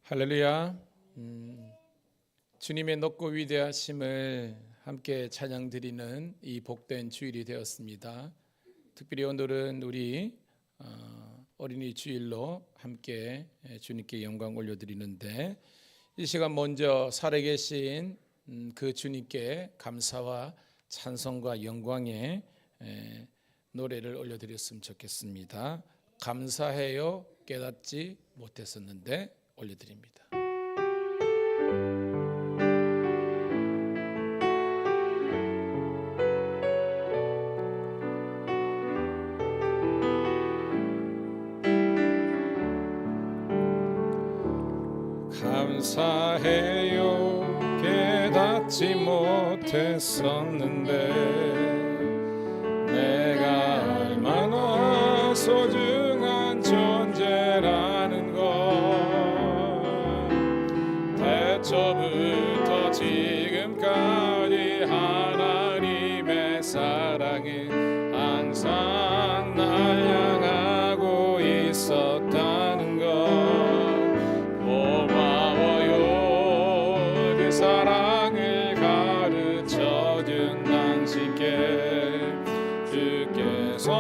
할렐루야. 주님의 높고 위대하심을 함께 찬양드리는 이 복된 주일이 되었습니다. 특별히 오늘은 우리 어린이 주일로 함께 주님께 영광 올려드리는데, 이 시간 먼저 살아계신 그 주님께 감사와 찬송과 영광의 노래를 올려드렸으면 좋겠습니다. 감사해요 깨닫지 못했었는데 올려드립니다. 감사해요 깨닫지 못했었는데 내가 얼마나 소중한 존재라는 걸 태초부터 지금까지 하나님의 사랑은 항상 날 향하고 있었다는 것 고마워요. 그 사랑을 가르쳐준 당신께 주께서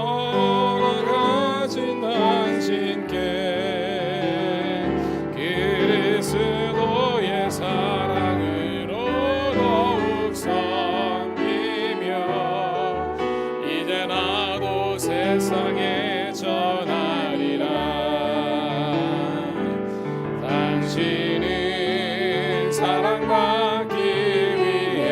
나가신 당신께 그리스도의 사랑으로 더욱 섬기며 이제 나도 세상에 전하리라. 당신은 사랑받기 위해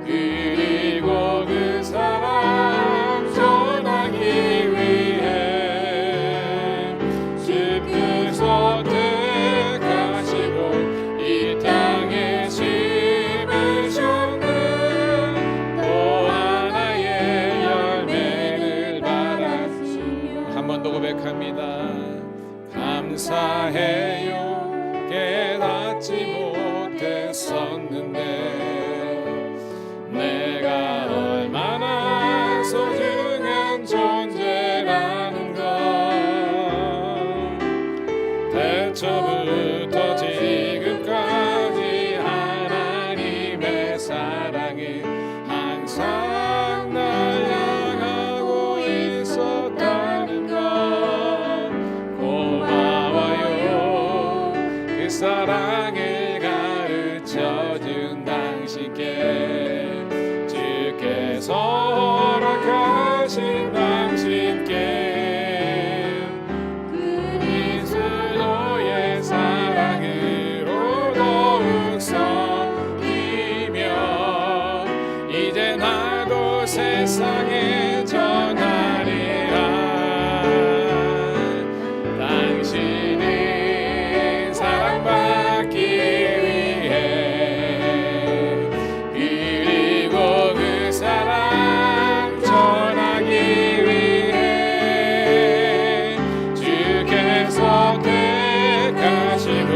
그리고 그 사랑 전하기 위해 주께서 택하시고 이 땅에 심으셨네. 또 하나의 열매를 받았으며 한 번 더 고백합니다. 감사해요 깨닫지 못했었는데 내가 얼마나 소중한 존재라는 것 태초부터 지금까지 하나님의 사랑은 항상 날 향하고 있었다는 것 그 사랑을 가르쳐준 당신께 주께서 허락하신 당신께 그리스도의 사랑으로 더욱 섬기며 이제 나도 세상에 전하리라. 당신은 사랑받기 위해 그리고 그 사랑 전하기 위해 주께서 택하시고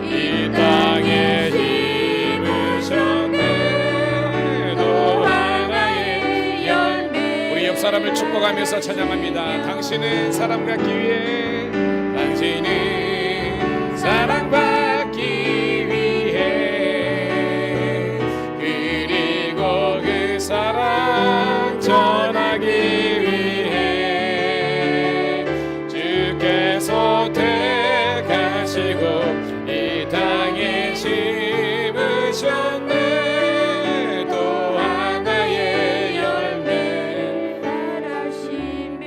이 땅에 심으셨네. 또 하나의 열매. 우리 옆 사람을 축복하면서 찬양합니다. 당신은 사랑받기 위해 당신은 사랑받기 위해 그리고 그 사랑 전하기 위해 주께서 택하시고 이 땅에 심으셨네. 또 하나의 열매 따라시며.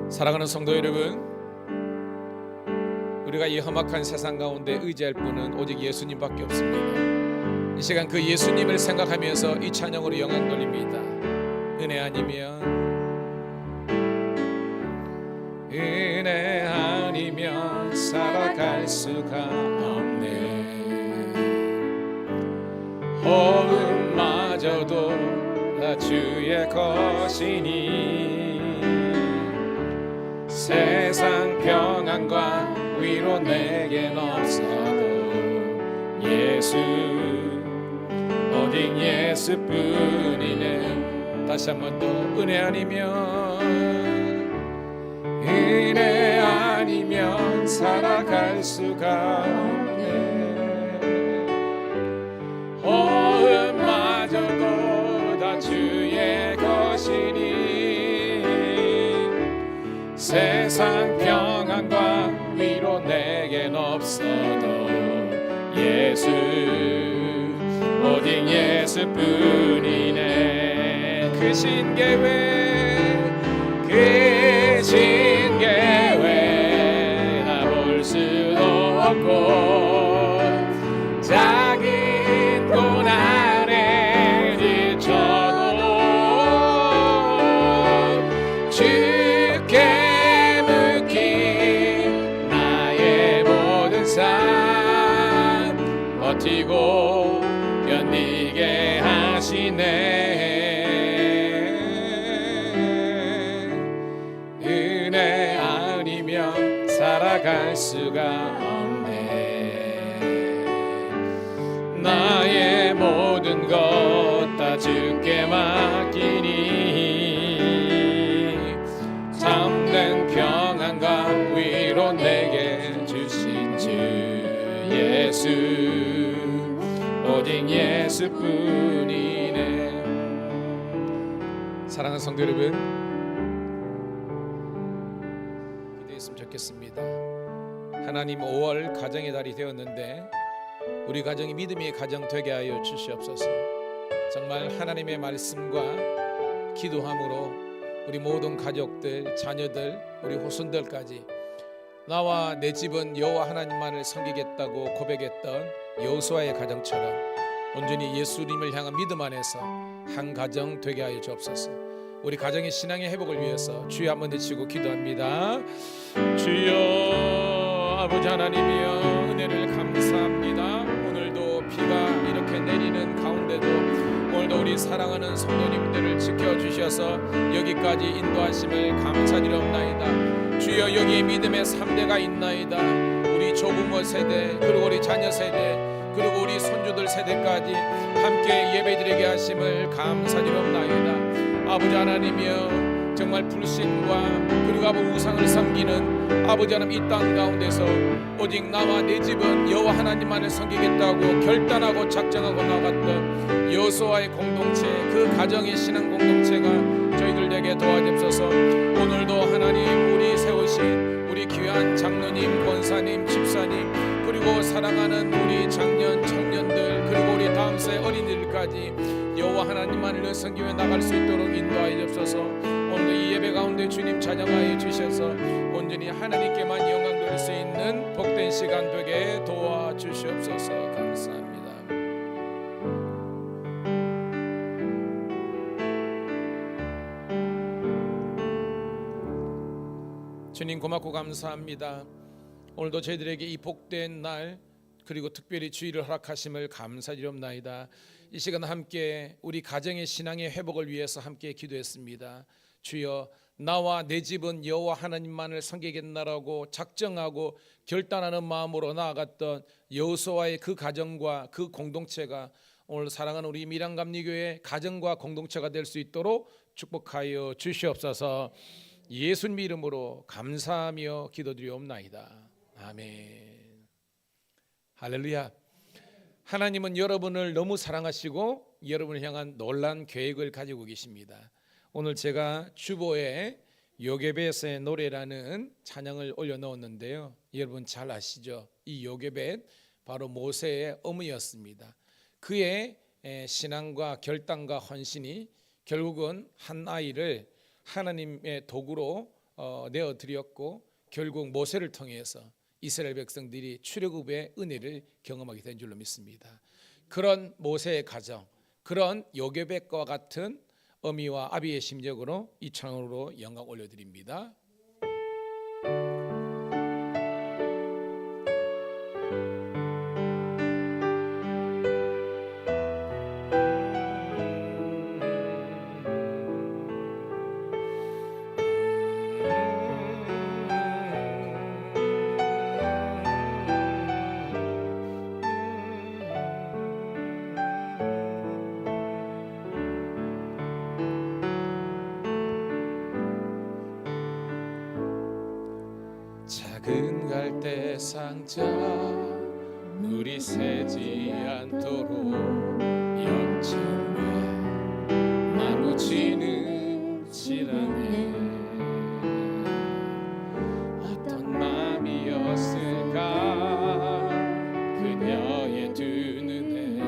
사랑하는 성도 여러분, 우리가 이 험악한 세상 가운데 의지할 분은 오직 예수님밖에 없습니다. 이 시간 그 예수님을 생각하면서 이 찬양으로 영광 돌립니다. 은혜 아니면 살아갈 수가 없네. 호흡마저도 다 주의 것이니 세상 평안과 위로 내겐 없어도 예수 오직 예수뿐이네. 다시 한 번 더 은혜 아니면 은혜 아니면 살아갈 수가 없네. 호흡마저도 다 주의 것이니 세상 평안과 위로 내겐 없어도 예수, 오직 예수뿐이네. 그 신계회, 그 신계회 나 볼 수도 없고 작은 고난에 지쳐도 주께 묻힌 나의 모든 삶 버티고 견디게 하시네. 은혜 아니면 살아갈 수가 없네. 나의 모든 것 다 주께 맡기니 참된 평안과 위로 내게 주신 주 예수, 오직 예수뿐이네. 사랑하는 성도 여러분, 기도했으면 좋겠습니다. 하나님, 5월 가정의 달이 되었는데 우리 가정이 믿음의 가정 되게 하여 주시옵소서. 정말 하나님의 말씀과 기도함으로 우리 모든 가족들, 자녀들, 우리 후손들까지 나와 내 집은 여호와 하나님만을 섬기겠다고 고백했던 여호수아의 가정처럼 온전히 예수님을 향한 믿음 안에서 한 가정 되게 하여 주옵소서. 우리 가정의 신앙의 회복을 위해서 주여 한번 외치고 기도합니다. 주여, 아버지 하나님이여, 은혜를 감사합니다. 오늘도 비가 이렇게 내리는 가운데도 오늘도 우리 사랑하는 성도님들을 지켜주셔서 여기까지 인도하심을 감사드리옵나이다. 주여, 여기에 믿음의 3대가 있나이다. 우리 조부모 세대, 그리고 우리 자녀 세대, 그리고 우리 손주들 세대까지 함께 예배드리게 하심을 감사드리옵나이다. 아버지 하나님이여, 정말 불신과 그리고 아버지 우상을 섬기는 아버지 하나님 이 땅 가운데서 오직 나와 내 집은 여호와 하나님만을 섬기겠다고 결단하고 작정하고 나갔던 여호수아의 공동체, 그 가정의 신앙 공동체가 저희들에게 도와주옵소서. 오늘도 하나님, 우리 세우신 우리 귀한 장로님, 권사님, 집사님, 그리고 사랑하는 우리 장년, 청년들, 그리고 우리 다음 세대 어린이들까지 여호와 하나님만을 섬기며 나갈 수 있도록 인도하여 주옵소서. 오늘 이 예배 가운데 주님 찬양하여 주셔서 온전히 하나님께만 영광 돌릴 수 있는 복된 시간 되게 도와주시옵소서. 감사합니다. 주님 고맙고 감사합니다. 오늘도 저희들에게 이 복된 날 그리고 특별히 주의를 허락하심을 감사드리옵나이다. 이 시간 함께 우리 가정의 신앙의 회복을 위해서 함께 기도했습니다. 주여, 나와 내 집은 여호와 하나님만을 섬기겠나라고 작정하고 결단하는 마음으로 나아갔던 여호수아의 그 가정과 그 공동체가 오늘 사랑하는 우리 밀양감리교회 가정과 공동체가 될 수 있도록 축복하여 주시옵소서. 예수님 이름으로 감사하며 기도드리옵나이다. 아멘. 할렐루야. 하나님은 여러분을 너무 사랑하시고 여러분을 향한 놀란 계획을 가지고 계십니다. 오늘 제가 주보에 요게벳의 노래라는 찬양을 올려놓았는데요, 여러분 잘 아시죠? 이 요게벳 바로 모세의 어머니였습니다. 그의 신앙과 결단과 헌신이 결국은 한 아이를 하나님의 도구로 내어드렸고 결국 모세를 통해서 이스라엘 백성들이 출애굽의 은혜를 경험하게 된 줄로 믿습니다. 그런 모세의 가정, 그런 요게벳과 같은 어미와 아비의 심정으로 이 찬양으로 영광 올려드립니다. 작은 갈대 상자 물이 새지 않도록 옆집에 나무지는 지랑에 어떤 마음이었을까 그녀의 두 눈에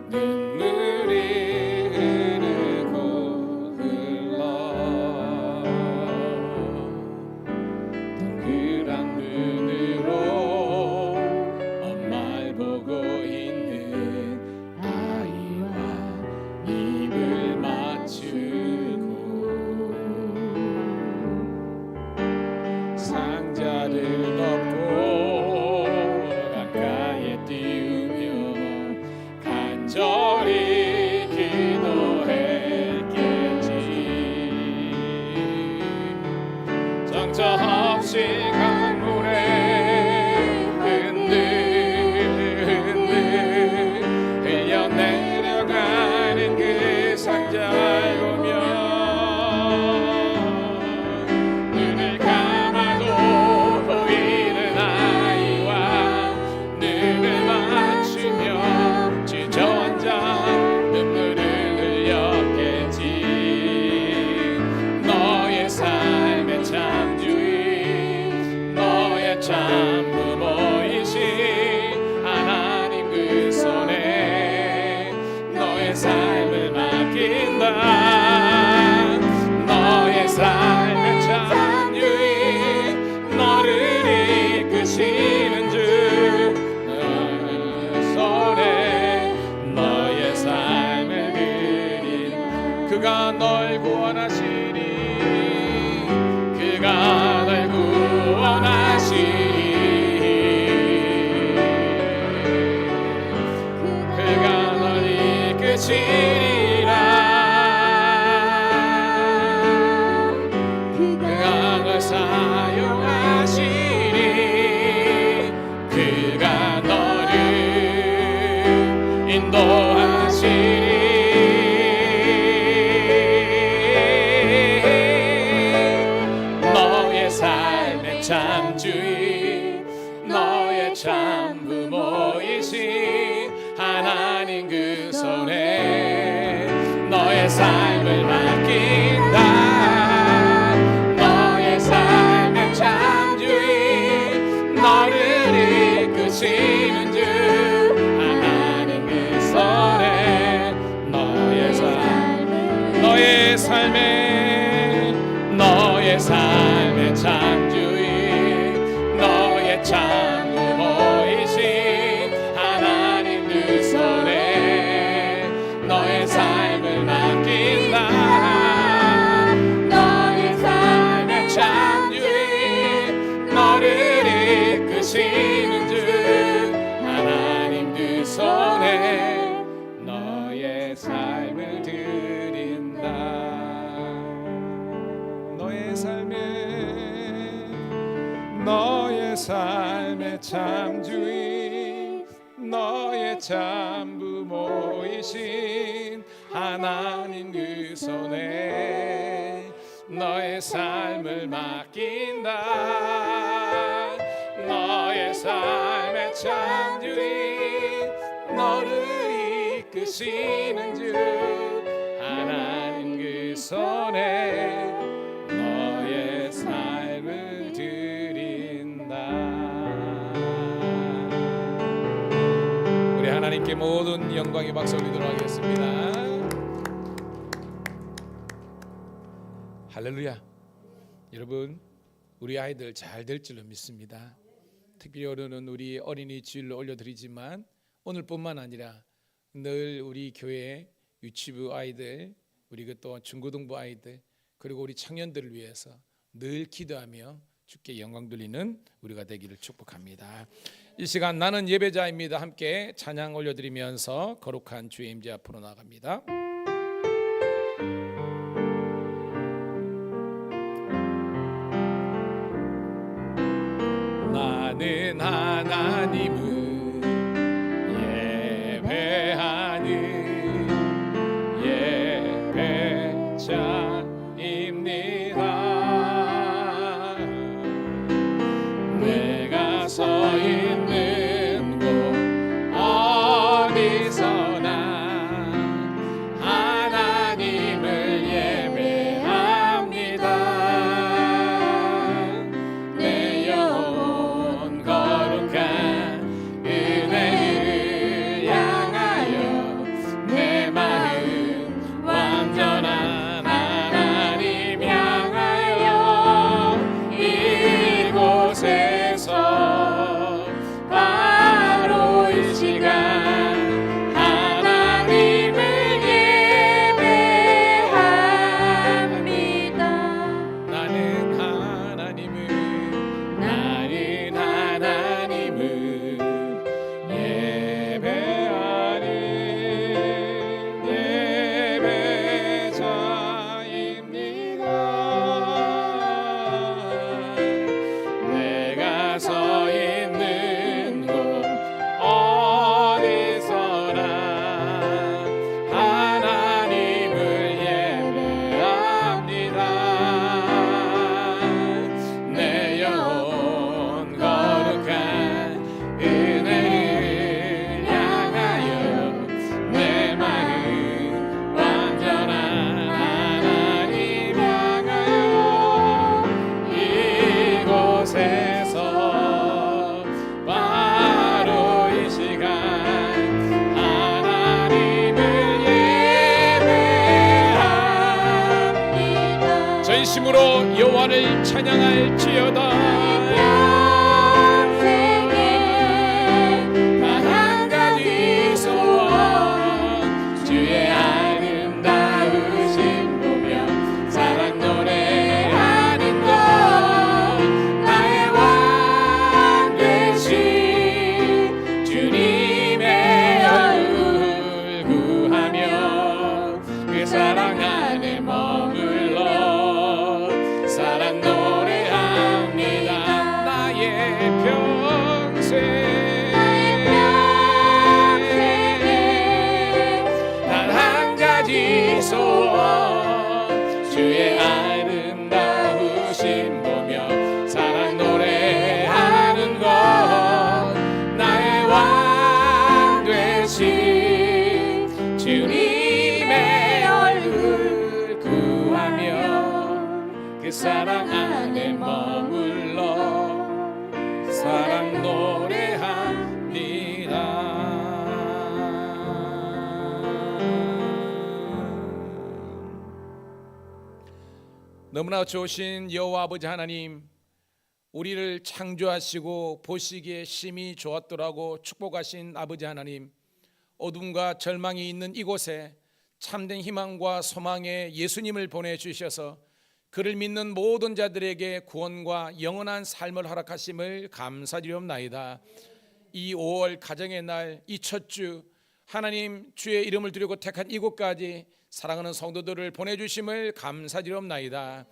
눈물이 흐르고 흘러 동그란 눈으로 엄마를 보고 있는 아이와 입을 맞추고 상자를 덮고 가까이에 띄우며 간절히 기도했겠지. 정처 없이 강물에 흔들흔들 흘려내려가는 그 상자를 보며 눈을 감아도 보이는 아이와 눈을 맞추며 주저앉아 눈물을 흘렸겠지. 너의 삶의 참 주인 너의 참 부모이신 하나님 그 손에 너의 삶을 맡긴다. 너의 삶의 참 주인 너를 이끄시는 주 그 손에 너의 삶을 드린 그가 널 구원하시리. 그가 널 구원하시리. 그가 널 이끄시리라. 그가 널 사용하시리. 그가 너를 인도하시리. 너의 삶의 참 주인 너의 참 부모이신 하나님 그 손에 너의 삶을 맡긴다. 너의 삶의 참 주인 너를 이끄시는 주 하나님 그 손에 너의 삶의 참 주인 너의 참 부모이신 하나님 그 손에 너의 삶을 맡긴다. 너의 삶의 참 주인 너를 이끄시는 주 하나님 그 손에 너의 삶을 드린다. 너의 삶의 참 주인 너의 참 부모이신 하나님 그 손에 너의 삶을 맡긴다. 너의 삶의 참 주인 너를 이끄시는 주 하나님 그 손에 너의 삶을 드린다. 우리 하나님께 모든 영광의 박수 올리도록 하겠습니다. 할렐루야. 여러분 우리 아이들 잘 될 줄로 믿습니다. 특별히 오늘은 우리 어린이 주일로 올려드리지만 오늘뿐만 아니라 늘 우리 교회 유치부 아이들 우리 또 중고등부 아이들 그리고 우리 청년들을 위해서 늘 기도하며 주께 영광 돌리는 우리가 되기를 축복합니다. 이 시간 나는 예배자입니다. 함께 찬양 올려드리면서 거룩한 주의 임재 앞으로 나갑니다. 나는 하나님을 예배하는 예배자입니다. 전심으로 여호와를 찬양할지어다. 주의 아름다우신 보며 사랑 노래하는 것 나의 왕 되신 주님의 얼굴 구하며 그 사랑 안에 머물러 사랑 노래합니다. 너무나 좋으신 여호와 아버지 하나님, 우리를 창조하시고 보시기에 심히 좋았더라고 축복하신 아버지 하나님, 어둠과 절망이 있는 이곳에 참된 희망과 소망의 예수님을 보내주셔서 그를 믿는 모든 자들에게 구원과 영원한 삶을 허락하심을 감사드리옵나이다. 이 5월 가정의 날, 이 첫 주 하나님 주의 이름을 두려고 택한 이곳까지 사랑하는 성도들을 보내주심을 감사드리옵나이다.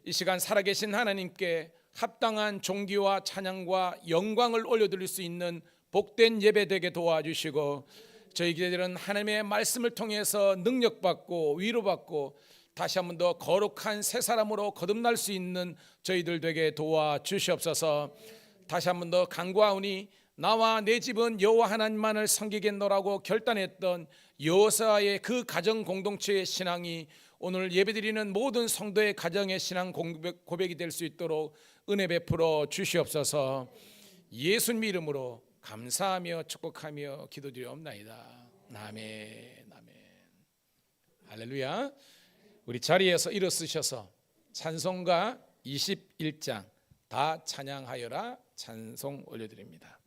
이 시간 살아계신 하나님께 합당한 존귀와 찬양과 영광을 올려드릴 수 있는 복된 예배 되게 도와주시고, 저희 기대들은 하나님의 말씀을 통해서 능력받고 위로받고 다시 한 번 더 거룩한 새 사람으로 거듭날 수 있는 저희들 되게 도와주시옵소서. 다시 한 번 더 간구하오니 나와 내 집은 여호와 하나님만을 섬기겠노라고 결단했던 여호사의 그 가정 공동체의 신앙이 오늘 예배드리는 모든 성도의 가정의 신앙 고백이 될 수 있도록 은혜 베풀어 주시옵소서. 예수님 이름으로 감사하며 축복하며 기도드리옵나이다. 아멘. 아멘. 할렐루야. 우리 자리에서 일어서셔서 찬송가 21장 다 찬양하여라 찬송 올려드립니다.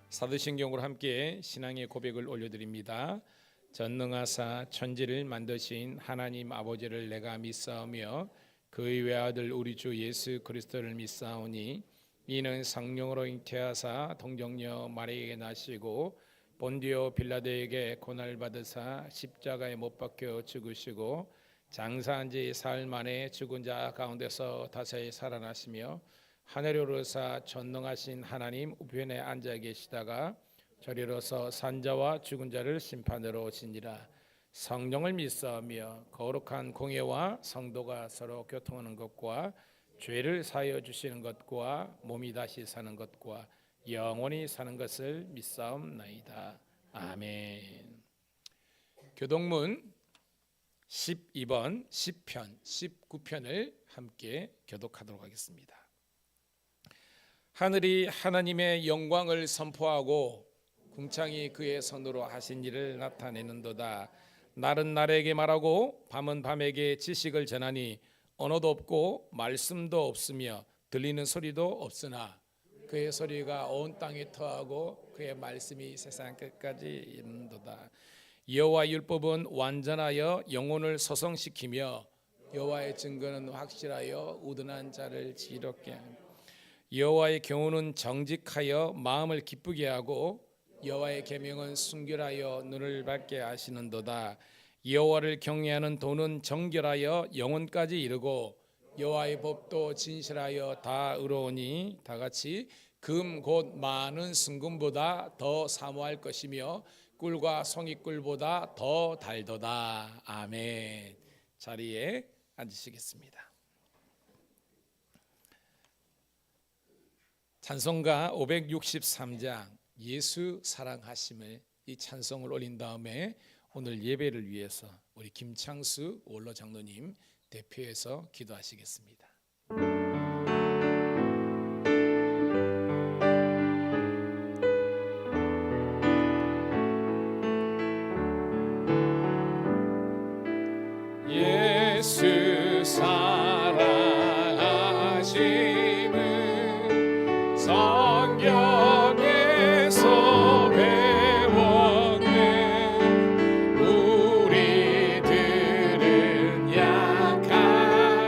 사도신경으로 함께 신앙의 고백을 올려드립니다. 전능하사 천지를 만드신 하나님 아버지를 내가 믿사오며 그의 외아들 우리 주 예수 그리스도를 믿사오니 이는 성령으로 잉태하사 동정녀 마리아에게 나시고 본디오 빌라도에게 고난을 받으사 십자가에 못 박혀 죽으시고 장사한 지 사흘 만에 죽은 자 가운데서 다시 살아나시며 하늘에 오르사 전능하신 하나님 우편에 앉아 계시다가 저리로서 산자와 죽은 자를 심판으로 오시니라. 성령을 믿사오며 거룩한 공예와 성도가 서로 교통하는 것과 죄를 사하여 주시는 것과 몸이 다시 사는 것과 영원히 사는 것을 믿사옵나이다. 아멘. 교독문 12번 10편 19편을 함께 교독하도록 하겠습니다. 하늘이 하나님의 영광을 선포하고 궁창이 그의 손으로 하신 일을 나타내는도다. 날은 날에게 말하고 밤은 밤에게 지식을 전하니 언어도 없고 말씀도 없으며 들리는 소리도 없으나 그의 소리가 온 땅에 터하고 그의 말씀이 세상 끝까지 이른도다. 여호와 율법은 완전하여 영혼을 소성시키며 여호와의 증거는 확실하여 우둔한 자를 지롭게 하며 여호와의 경호는 정직하여 마음을 기쁘게 하고 여호와의 계명은 순결하여 눈을 밝게 하시는도다. 여호와를 경외하는 도는 정결하여 영혼까지 이르고 여호와의 법도 진실하여 다 의로우니 다같이 금 곧 많은 순금보다 더 사모할 것이며 꿀과 송이꿀보다 더 달도다. 아멘. 자리에 앉으시겠습니다. 찬송가 563장 예수 사랑하심을 이 찬송을 올린 다음에 오늘 예배를 위해서 우리 김창수 원로 장로님 대표해서 기도하시겠습니다. 예수 사랑하심을 성경에서 배웠네. 우리들은 약하나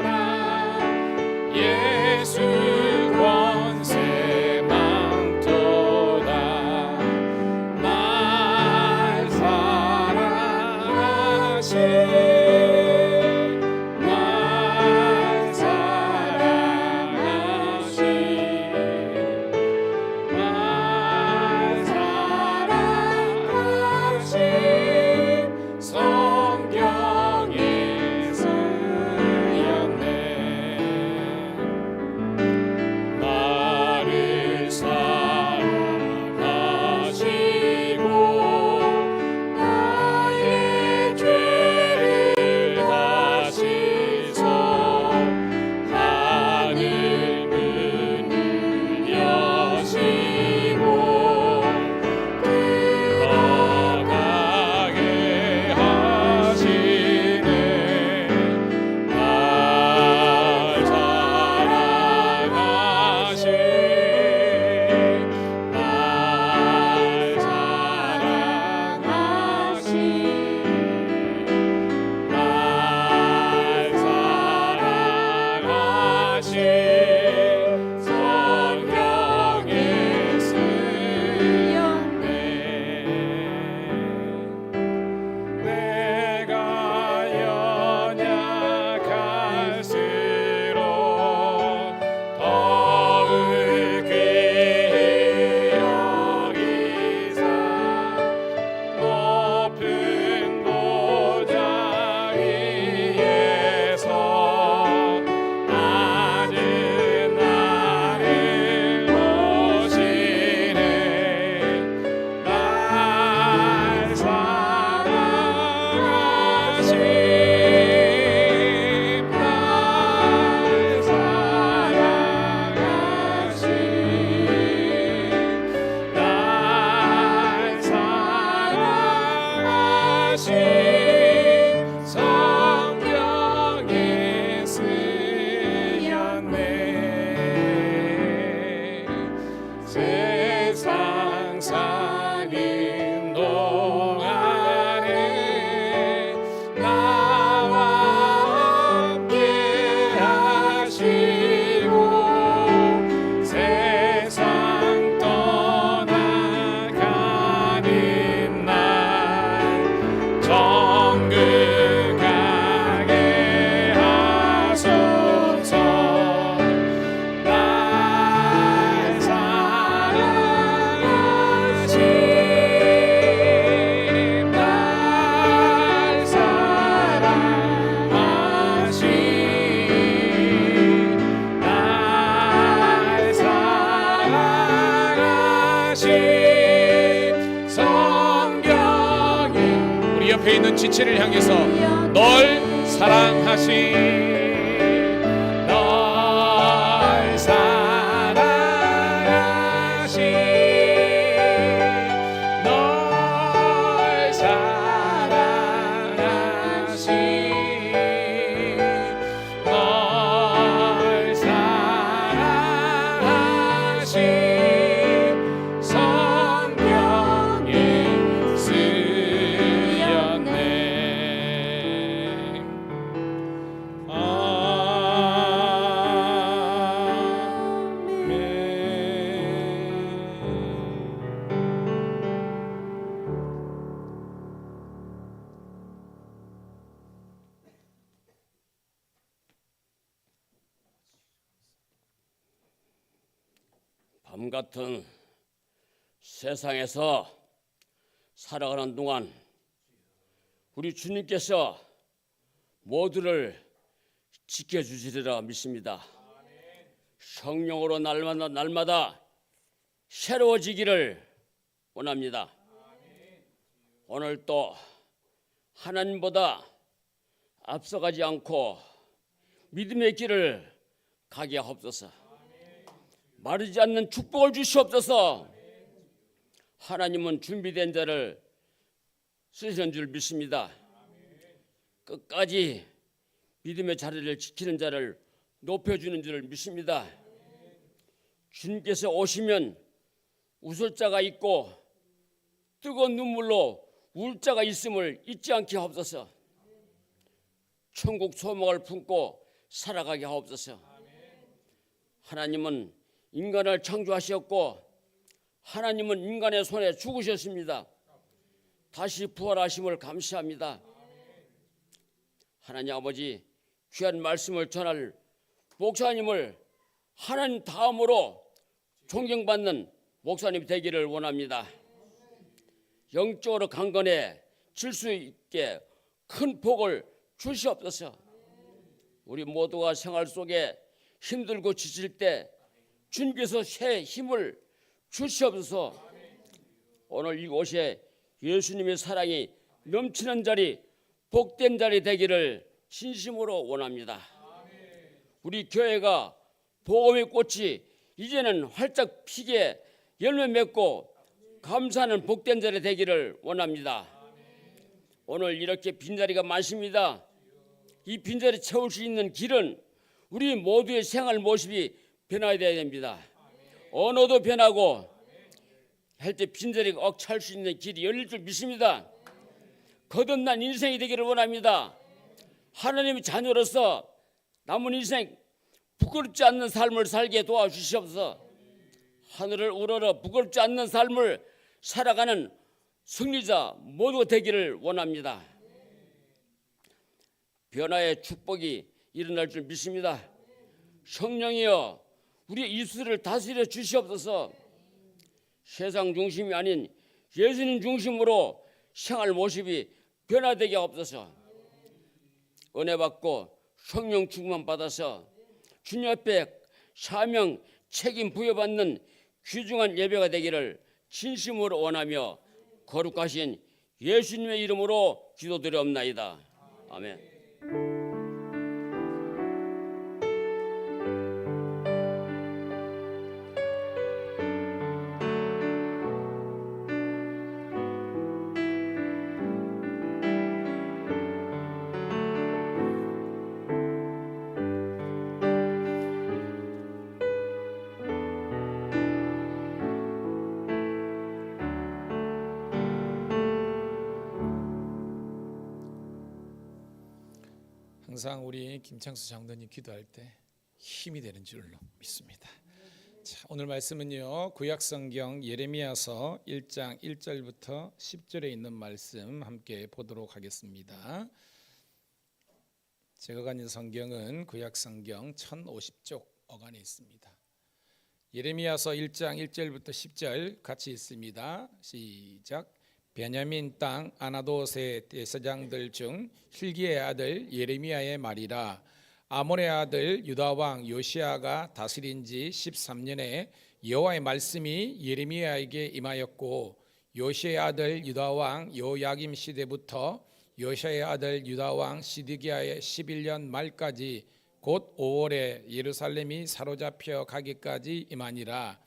옆에 있는 지체를 향해서 널 사랑하시 널 사랑하시 널 사랑하시 널 사랑하시 성경에 쓰였네. 밤 같은 세상에서 살아가는 동안 우리 주님께서 모두를 지켜주시리라 믿습니다. 성령으로 날마다 새로워지기를 원합니다. 오늘 또 하나님보다 앞서가지 않고 믿음의 길을 가게 하옵소서. 마르지 않는 축복을 주시옵소서. 하나님은 준비된 자를 쓰시는 줄 믿습니다. 끝까지 믿음의 자리를 지키는 자를 높여주는 줄 믿습니다. 주님께서 오시면 웃을 자가 있고 뜨거운 눈물로 울 자가 있음을 잊지 않게 하옵소서. 천국 소망을 품고 살아가게 하옵소서. 하나님은 인간을 창조하셨고 하나님은 인간의 손에 죽으셨습니다. 다시 부활하심을 감사합니다. 하나님 아버지, 귀한 말씀을 전할 목사님을 하나님 다음으로 존경받는 목사님 되기를 원합니다. 영적으로 강건해질 수 있게 큰 복을 주시옵소서. 우리 모두가 생활 속에 힘들고 지칠 때 주님께서 새 힘을 주시옵소서. 오늘 이곳에 예수님의 사랑이 넘치는 자리, 복된 자리 되기를 진심으로 원합니다. 우리 교회가 복음의 꽃이 이제는 활짝 피게 열매 맺고 감사하는 복된 자리 되기를 원합니다. 오늘 이렇게 빈자리가 많습니다. 이 빈자리 채울 수 있는 길은 우리 모두의 생활 모습이 변화해야 됩니다. 언어도 변하고 할 때 빈자리가 억 찰 수 있는 길이 열릴 줄 믿습니다. 거듭난 인생이 되기를 원합니다. 하나님의 자녀로서 남은 인생 부끄럽지 않는 삶을 살게 도와주시옵소서. 하늘을 우러러 부끄럽지 않는 삶을 살아가는 승리자 모두 되기를 원합니다. 변화의 축복이 일어날 줄 믿습니다. 성령이여 우리 입술을 다스려 주시옵소서. 세상 중심이 아닌 예수님 중심으로 생활 모습이 변화되게 하옵소서. 은혜 받고 성령 충만 받아서 주님 앞에 사명 책임 부여받는 귀중한 예배가 되기를 진심으로 원하며 거룩하신 예수님의 이름으로 기도드리옵나이다. 아멘. 항상 우리 김창수 장로님 기도할 때 힘이 되는 줄로 믿습니다. 자, 오늘 말씀은요, 구약성경 예레미야서 1장 1절부터 10절에 있는 말씀 함께 보도록 하겠습니다. 제가 가진 성경은 구약성경 1050쪽 어간에 있습니다. 예레미야서 1장 1절부터 10절 같이 있습니다. 시작. 베냐민 땅 아나도세 대사장들 중 hil기의 아들 예레미야의 말이라. 아몬의 아들 유다 왕 요시아가 다스린 지 13년에 여호와의 말씀이 예레미야에게 임하였고 요시의 아들 유다 왕 요야김 시대부터 요시아의 아들 유다 왕 시드기야의 11년 말까지 곧 5월에 예루살렘이 사로잡혀 가기까지 임하니라.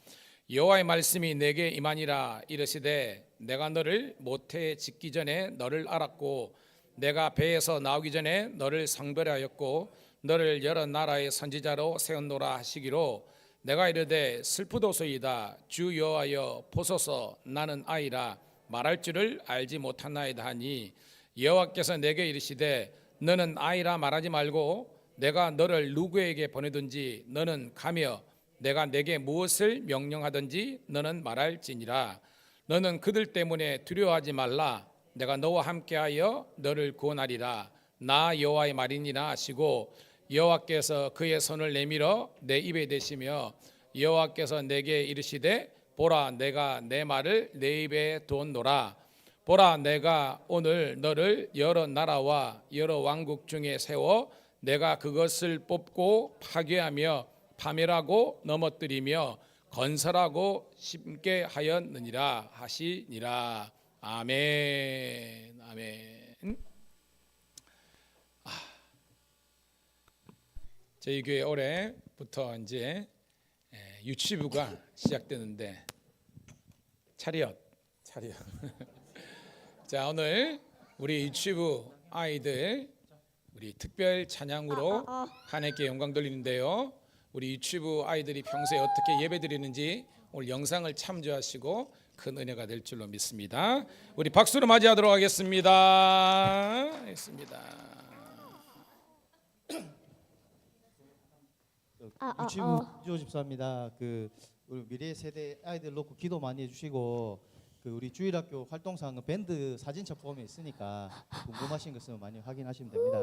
여호와의 말씀이 내게 임하니라. 이르시되 내가 너를 모태에 짓기 전에 너를 알았고 내가 배에서 나오기 전에 너를 성별하였고 너를 여러 나라의 선지자로 세웠노라 하시기로 내가 이르되 슬프도소이다. 주 여호와여 보소서 나는 아이라 말할 줄을 알지 못하나이다 하니 여호와께서 내게 이르시되 너는 아이라 말하지 말고 내가 너를 누구에게 보내든지 너는 가며 내가 내게 무엇을 명령하든지 너는 말할지니라. 너는 그들 때문에 두려워하지 말라. 내가 너와 함께하여 너를 구원하리라. 나 여호와의 말이니라 하시고 여호와께서 그의 손을 내밀어 내 입에 대시며 여호와께서 내게 이르시되 보라 내가 내 말을 내 입에 두었노라. 보라 내가 오늘 너를 여러 나라와 여러 왕국 중에 세워 내가 그것을 뽑고 파괴하며 파멸하고 넘어뜨리며 건설하고 심게 하였느니라 하시니라. 아멘. 아멘. 저희 교회 올해부터 이제 유치부가 시작되는데 차렷. 자, 오늘 우리 유치부 아이들 우리 특별 찬양으로 하나님께 영광 돌리는데요. 우리 유치부 아이들이 평소에 어떻게 예배드리는지 오늘 영상을 참조하시고 큰 은혜가 될 줄로 믿습니다. 우리 박수로 맞이하도록 하겠습니다. 유치부 이조 집사입니다. 우리 미래 세대 아이들 놓고 기도 많이 해주시고 우리 주일학교 활동상 밴드 사진첩 보면 있으니까 궁금하신 거 있으면 많이 확인하시면 됩니다.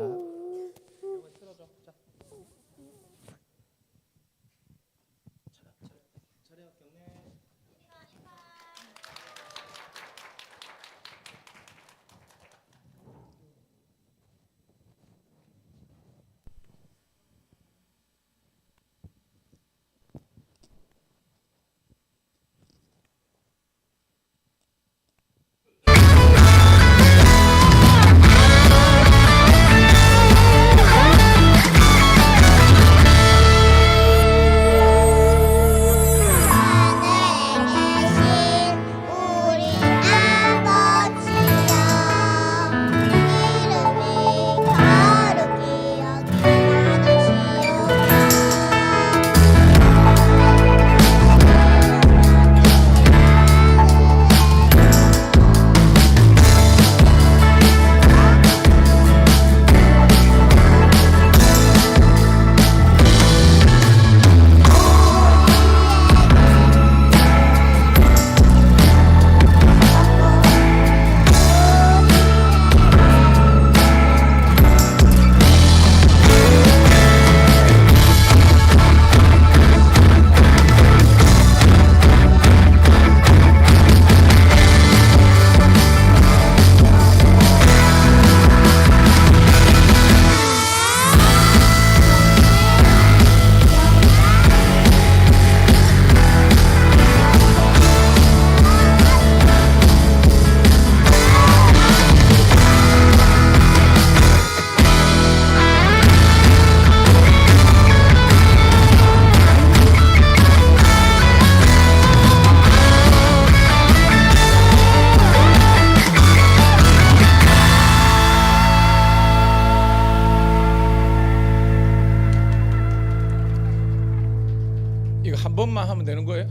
이거 한 번만 하면 되는 거예요?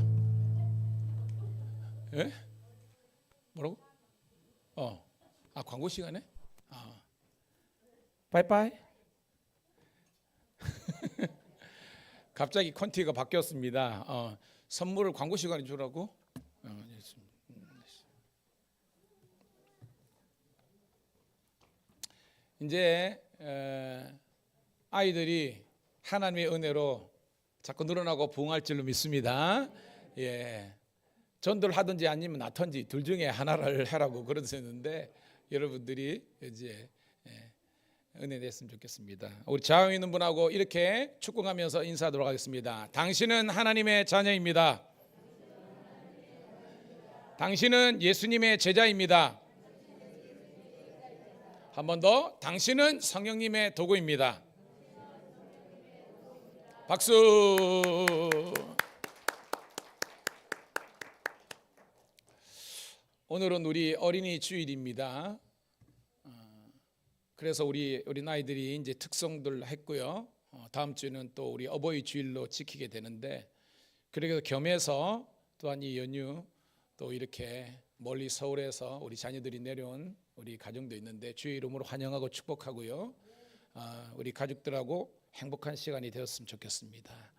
예? 뭐라고? 광고 시간에? 빠이빠이. 갑자기 컨티가 바뀌었습니다. 선물을 광고 시간에 주라고? 이제 아이들이 하나님의 은혜로 자꾸 늘어나고 부흥할 줄로 믿습니다. 예, 전도를 하든지 아니면 낳든지 둘 중에 하나를 하라고 그러셨는데 여러분들이 이제 은혜 됐으면 좋겠습니다. 우리 좌우에 있는 분하고 이렇게 축복하면서 인사하도록 하겠습니다. 당신은 하나님의 자녀입니다. 당신은 예수님의 제자입니다. 한 번 더. 당신은 성령님의 도구입니다. 박수. 오늘은 우리 어린이 주일입니다. 그래서 우리 아이들이 이제 특성들 했고요. 다음 주는 또 우리 어버이 주일로 지키게 되는데, 그래서 겸해서 또한 이 연휴 또 이렇게 멀리 서울에서 우리 자녀들이 내려온 우리 가정도 있는데 주의 이름으로 환영하고 축복하고요. 우리 가족들하고 행복한 시간이 되었으면 좋겠습니다.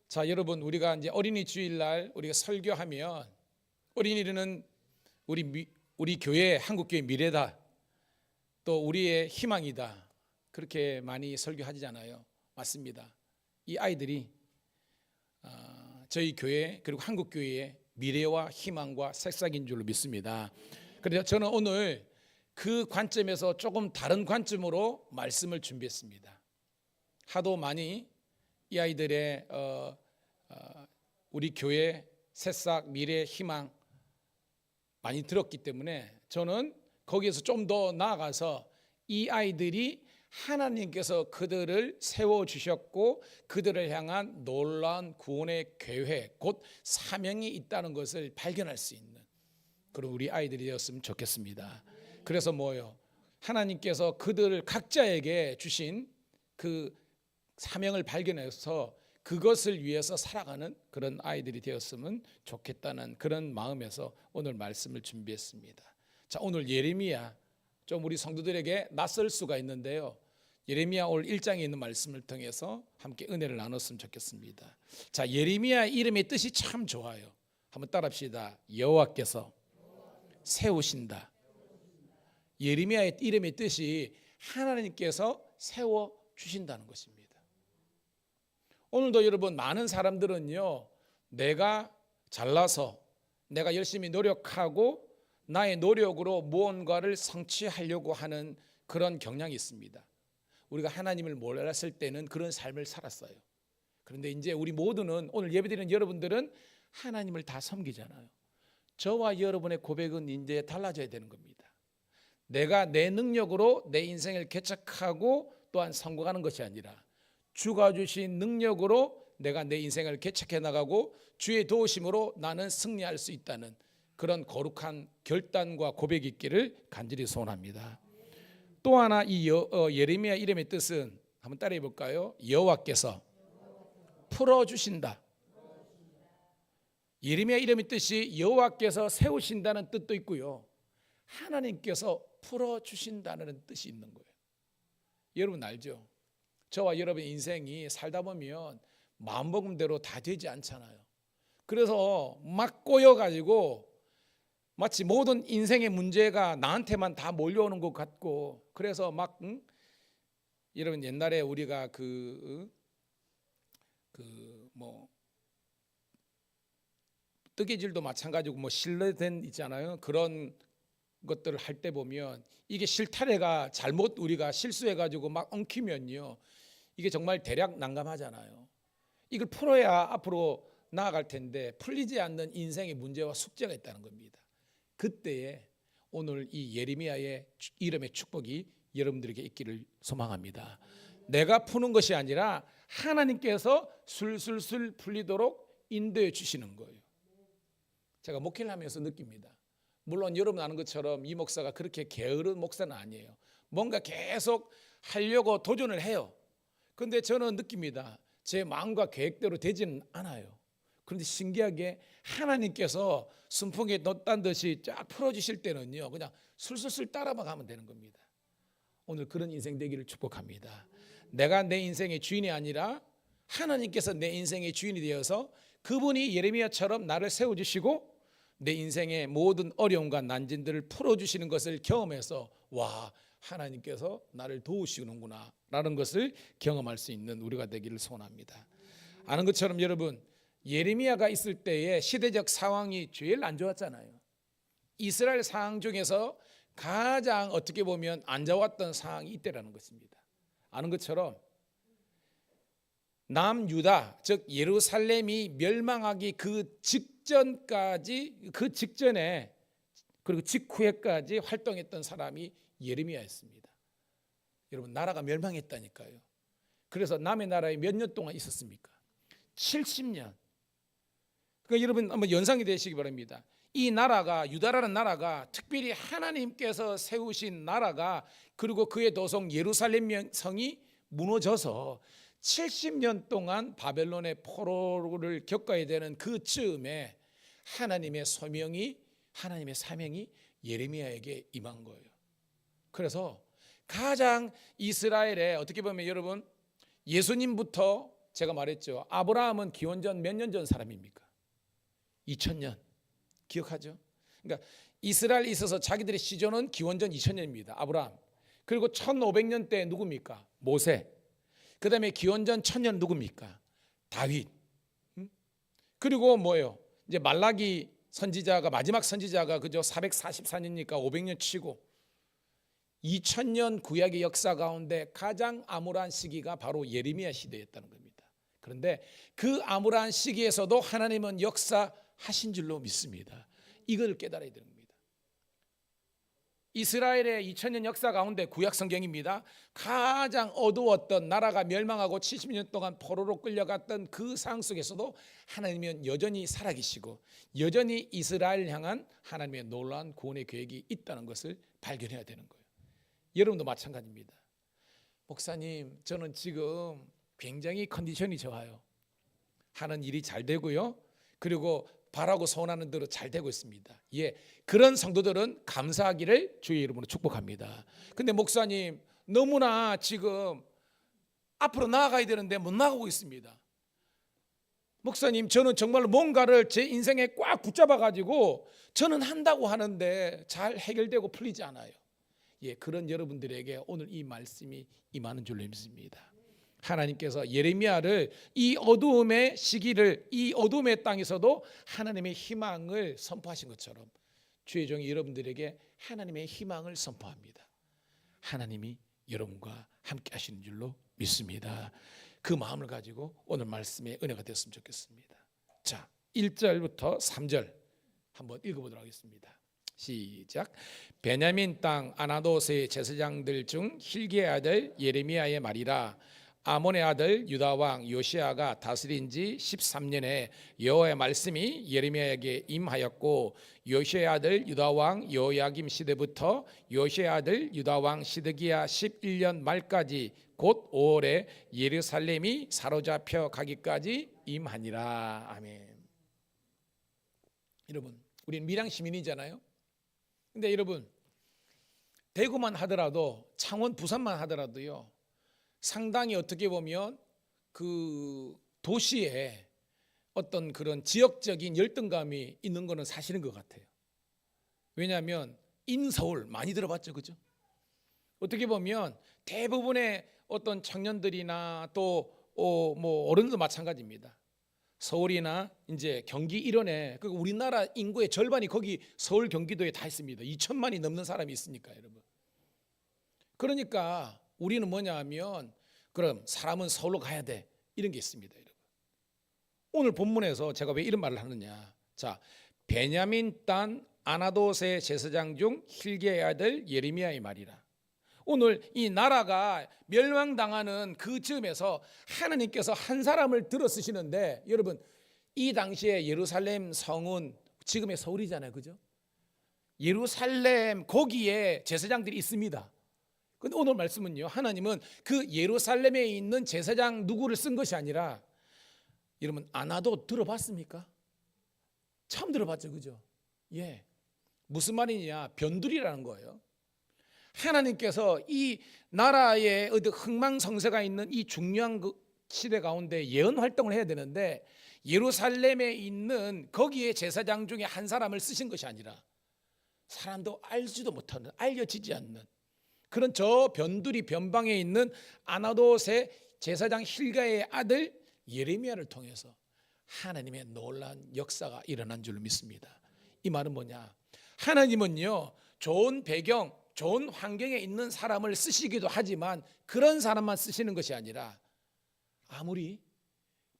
자, 여러분, 우리가 이제 어린이 주일날 우리가 설교하면 어린이는 우리 교회, 한국교회 미래다, 또 우리의 희망이다, 그렇게 많이 설교하잖아요. 맞습니다. 이 아이들이 저희 교회 그리고 한국교회의 미래와 희망과 새싹인 줄로 믿습니다. 그래서 저는 오늘 그 관점에서 조금 다른 관점으로 말씀을 준비했습니다. 하도 많이 이 아이들의 우리 교회 새싹 미래 희망 많이 들었기 때문에 저는 거기에서 좀 더 나아가서 이 아이들이 하나님께서 그들을 세워주셨고 그들을 향한 놀라운 구원의 계획, 곧 사명이 있다는 것을 발견할 수 있는 그런 우리 아이들이 되었으면 좋겠습니다. 그래서 뭐요? 하나님께서 그들 각자에게 주신 그 사명을 발견해서 그것을 위해서 살아가는 그런 아이들이 되었으면 좋겠다는 그런 마음에서 오늘 말씀을 준비했습니다. 자, 오늘 예레미야, 좀 우리 성도들에게 낯설 수가 있는데요. 예레미야 오늘 1장에 있는 말씀을 통해서 함께 은혜를 나눴으면 좋겠습니다. 자, 예레미야 이름의 뜻이 참 좋아요. 한번 따라합시다. 여호와께서 세우신다. 예레미야의 이름의 뜻이 하나님께서 세워주신다는 것입니다. 오늘도 여러분, 많은 사람들은요, 내가 잘나서 내가 열심히 노력하고 나의 노력으로 무언가를 성취하려고 하는 그런 경향이 있습니다. 우리가 하나님을 몰랐을 때는 그런 삶을 살았어요. 그런데 이제 우리 모두는, 오늘 예배드리는 여러분들은 하나님을 다 섬기잖아요. 저와 여러분의 고백은 이제 달라져야 되는 겁니다. 내가 내 능력으로 내 인생을 개척하고 또한 성공하는 것이 아니라 주가 주신 능력으로 내가 내 인생을 개척해 나가고 주의 도우심으로 나는 승리할 수 있다는 그런 거룩한 결단과 고백이 있기를 간절히 소원합니다. 또 하나 이 예레미야 이름의 뜻은 한번 따라해 볼까요? 여호와께서 풀어주신다. 예레미야 이름의 뜻이 여호와께서 세우신다는 뜻도 있고요, 하나님께서 풀어주신다는 뜻이 있는 거예요. 여러분 알죠? 저와 여러분의 인생이 살다 보면 마음먹은 대로 다 되지 않잖아요. 그래서 막 꼬여가지고 마치 모든 인생의 문제가 나한테만 다 몰려오는 것 같고, 그래서 막 여러분 옛날에 우리가 뜨개질도 마찬가지고 뭐 실내된 있잖아요. 그런 것들을 할 때 보면 이게 실타래가 잘못 우리가 실수해가지고 막 엉키면요, 이게 정말 대략 난감하잖아요. 이걸 풀어야 앞으로 나아갈 텐데 풀리지 않는 인생의 문제와 숙제가 있다는 겁니다. 그때에 오늘 이 예레미야의 이름의 축복이 여러분들에게 있기를 소망합니다. 내가 푸는 것이 아니라 하나님께서 술술술 풀리도록 인도해 주시는 거예요. 제가 목회를 하면서 느낍니다. 물론 여러분 아는 것처럼 이 목사가 그렇게 게으른 목사는 아니에요. 뭔가 계속 하려고 도전을 해요. 그런데 저는 느낍니다. 제 마음과 계획대로 되지는 않아요. 그런데 신기하게 하나님께서 순풍에 넣었다는 듯이 쫙 풀어주실 때는요, 그냥 술술술 따라만 가면 되는 겁니다. 오늘 그런 인생 되기를 축복합니다. 내가 내 인생의 주인이 아니라 하나님께서 내 인생의 주인이 되어서 그분이 예레미야처럼 나를 세워주시고 내 인생의 모든 어려움과 난진들을 풀어주시는 것을 경험해서, 와, 하나님께서 나를 도우시는구나 라는 것을 경험할 수 있는 우리가 되기를 소원합니다. 아는 것처럼 여러분, 예레미야가 있을 때의 시대적 상황이 제일 안 좋았잖아요. 이스라엘 상황 중에서 가장 어떻게 보면 안 좋았던 상황이 이때라는 것입니다. 아는 것처럼 남유다, 즉 예루살렘이 멸망하기 그 그 직전에 그리고 직후에까지 활동했던 사람이 예레미야였습니다. 여러분, 나라가 멸망했다니까요. 그래서 남의 나라에 몇 년 동안 있었습니까? 70년. 그러니까 여러분 한번 연상이 되시기 바랍니다. 이 나라가, 유다라는 나라가, 특별히 하나님께서 세우신 나라가, 그리고 그의 도성 예루살렘 성이 무너져서 70년 동안 바벨론의 포로를 겪어야 되는 그 즈음에 하나님의 소명이, 하나님의 사명이 예레미야에게 임한 거예요. 그래서 가장 이스라엘에, 어떻게 보면 여러분, 예수님부터 제가 말했죠. 아브라함은 기원전 몇 년 전 사람입니까? 2000년. 기억하죠? 그러니까 이스라엘에 있어서 자기들의 시조는 기원전 2000년입니다. 아브라함. 그리고 1500년 때 누굽니까? 모세. 그 다음에 기원전 1000년 누굽니까? 다윗. 그리고 뭐예요? 이제 말라기 선지자가, 마지막 선지자가 그저 444년이니까 500년 치고 2000년 구약의 역사 가운데 가장 암울한 시기가 바로 예레미야 시대였다는 겁니다. 그런데 그 암울한 시기에서도 하나님은 역사하신 줄로 믿습니다. 이걸 깨달아야 되는 겁니다. 이스라엘의 2000년 역사 가운데 구약 성경입니다. 가장 어두웠던, 나라가 멸망하고 70년 동안 포로로 끌려갔던 그 상황 속에서도 하나님은 여전히 살아계시고 여전히 이스라엘을 향한 하나님의 놀라운 구원의 계획이 있다는 것을 발견해야 되는 거예요. 여러분도 마찬가지입니다. 목사님, 저는 지금 굉장히 컨디션이 좋아요. 하는 일이 잘 되고요. 그리고 바라고 소원하는 대로 잘 되고 있습니다. 예, 그런 성도들은 감사하기를 주의 이름으로 축복합니다. 근데 목사님, 너무나 지금 앞으로 나아가야 되는데 못 나가고 있습니다. 목사님, 저는 정말로 뭔가를 제 인생에 꽉 붙잡아 가지고 저는 한다고 하는데 잘 해결되고 풀리지 않아요. 예, 그런 여러분들에게 오늘 이 말씀이 임하는 줄로 믿습니다. 하나님께서 예레미야를 이 어두움의 시기를, 이 어두움의 땅에서도 하나님의 희망을 선포하신 것처럼 주의 종이 여러분들에게 하나님의 희망을 선포합니다. 하나님이 여러분과 함께 하시는 줄로 믿습니다. 그 마음을 가지고 오늘 말씀의 은혜가 됐으면 좋겠습니다. 자, 1절부터 3절 한번 읽어보도록 하겠습니다. 시작. 베냐민 땅 아나도스의 제사장들 중 힐기의 아들 예레미야의 말이라. 아몬의 아들 유다 왕 요시아가 다스린 지 13년에 여호와의 말씀이 예레미야에게 임하였고, 요시아의 아들 유다 왕 여호야김 시대부터 요시아의 아들 유다 왕 시드기야 11년 말까지 곧 5월에 예루살렘이 사로잡혀 가기까지 임하니라. 아멘. 여러분, 우리는 밀양 시민이잖아요. 근데 여러분, 대구만 하더라도, 창원, 부산만 하더라도요, 상당히 어떻게 보면 그 도시에 어떤 그런 지역적인 열등감이 있는 것은 사실인 것 같아요. 왜냐하면 인서울 많이 들어봤죠, 그죠? 어떻게 보면 대부분의 어떤 청년들이나 또 뭐 어른들도 마찬가지입니다. 서울이나 이제 경기 이런에, 그 우리나라 인구의 절반이 거기 서울 경기도에 다 있습니다. 2천만이 넘는 사람이 있으니까 여러분. 그러니까 우리는 뭐냐 하면, 그럼 사람은 서울로 가야 돼, 이런 게 있습니다, 여러분. 오늘 본문에서 제가 왜 이런 말을 하느냐. 자, 베냐민 땅 아나도스의 제사장 중 힐기야의 아들 예레미야의 말이라. 오늘 이 나라가 멸망당하는 그 즈음에서 하나님께서 한 사람을 들어 쓰시는데, 여러분, 이 당시에 예루살렘 성은 지금의 서울이잖아요, 그죠? 예루살렘 거기에 제사장들이 있습니다. 근데 오늘 말씀은요, 하나님은 그 예루살렘에 있는 제사장 누구를 쓴 것이 아니라, 여러분 아나도 들어봤습니까? 처음 들어봤죠, 그죠? 예, 무슨 말이냐, 변두리라는 거예요. 하나님께서 이 나라에 어디 흥망성쇠가 있는 이 중요한 그 시대 가운데 예언 활동을 해야 되는데, 예루살렘에 있는 거기에 제사장 중에 한 사람을 쓰신 것이 아니라 사람도 알지도 못하는, 알려지지 않는 그런 저 변두리 변방에 있는 아나도스의 제사장 힐가의 아들 예레미야를 통해서 하나님의 놀라운 역사가 일어난 줄로 믿습니다. 이 말은 뭐냐? 하나님은요, 좋은 배경, 좋은 환경에 있는 사람을 쓰시기도 하지만 그런 사람만 쓰시는 것이 아니라, 아무리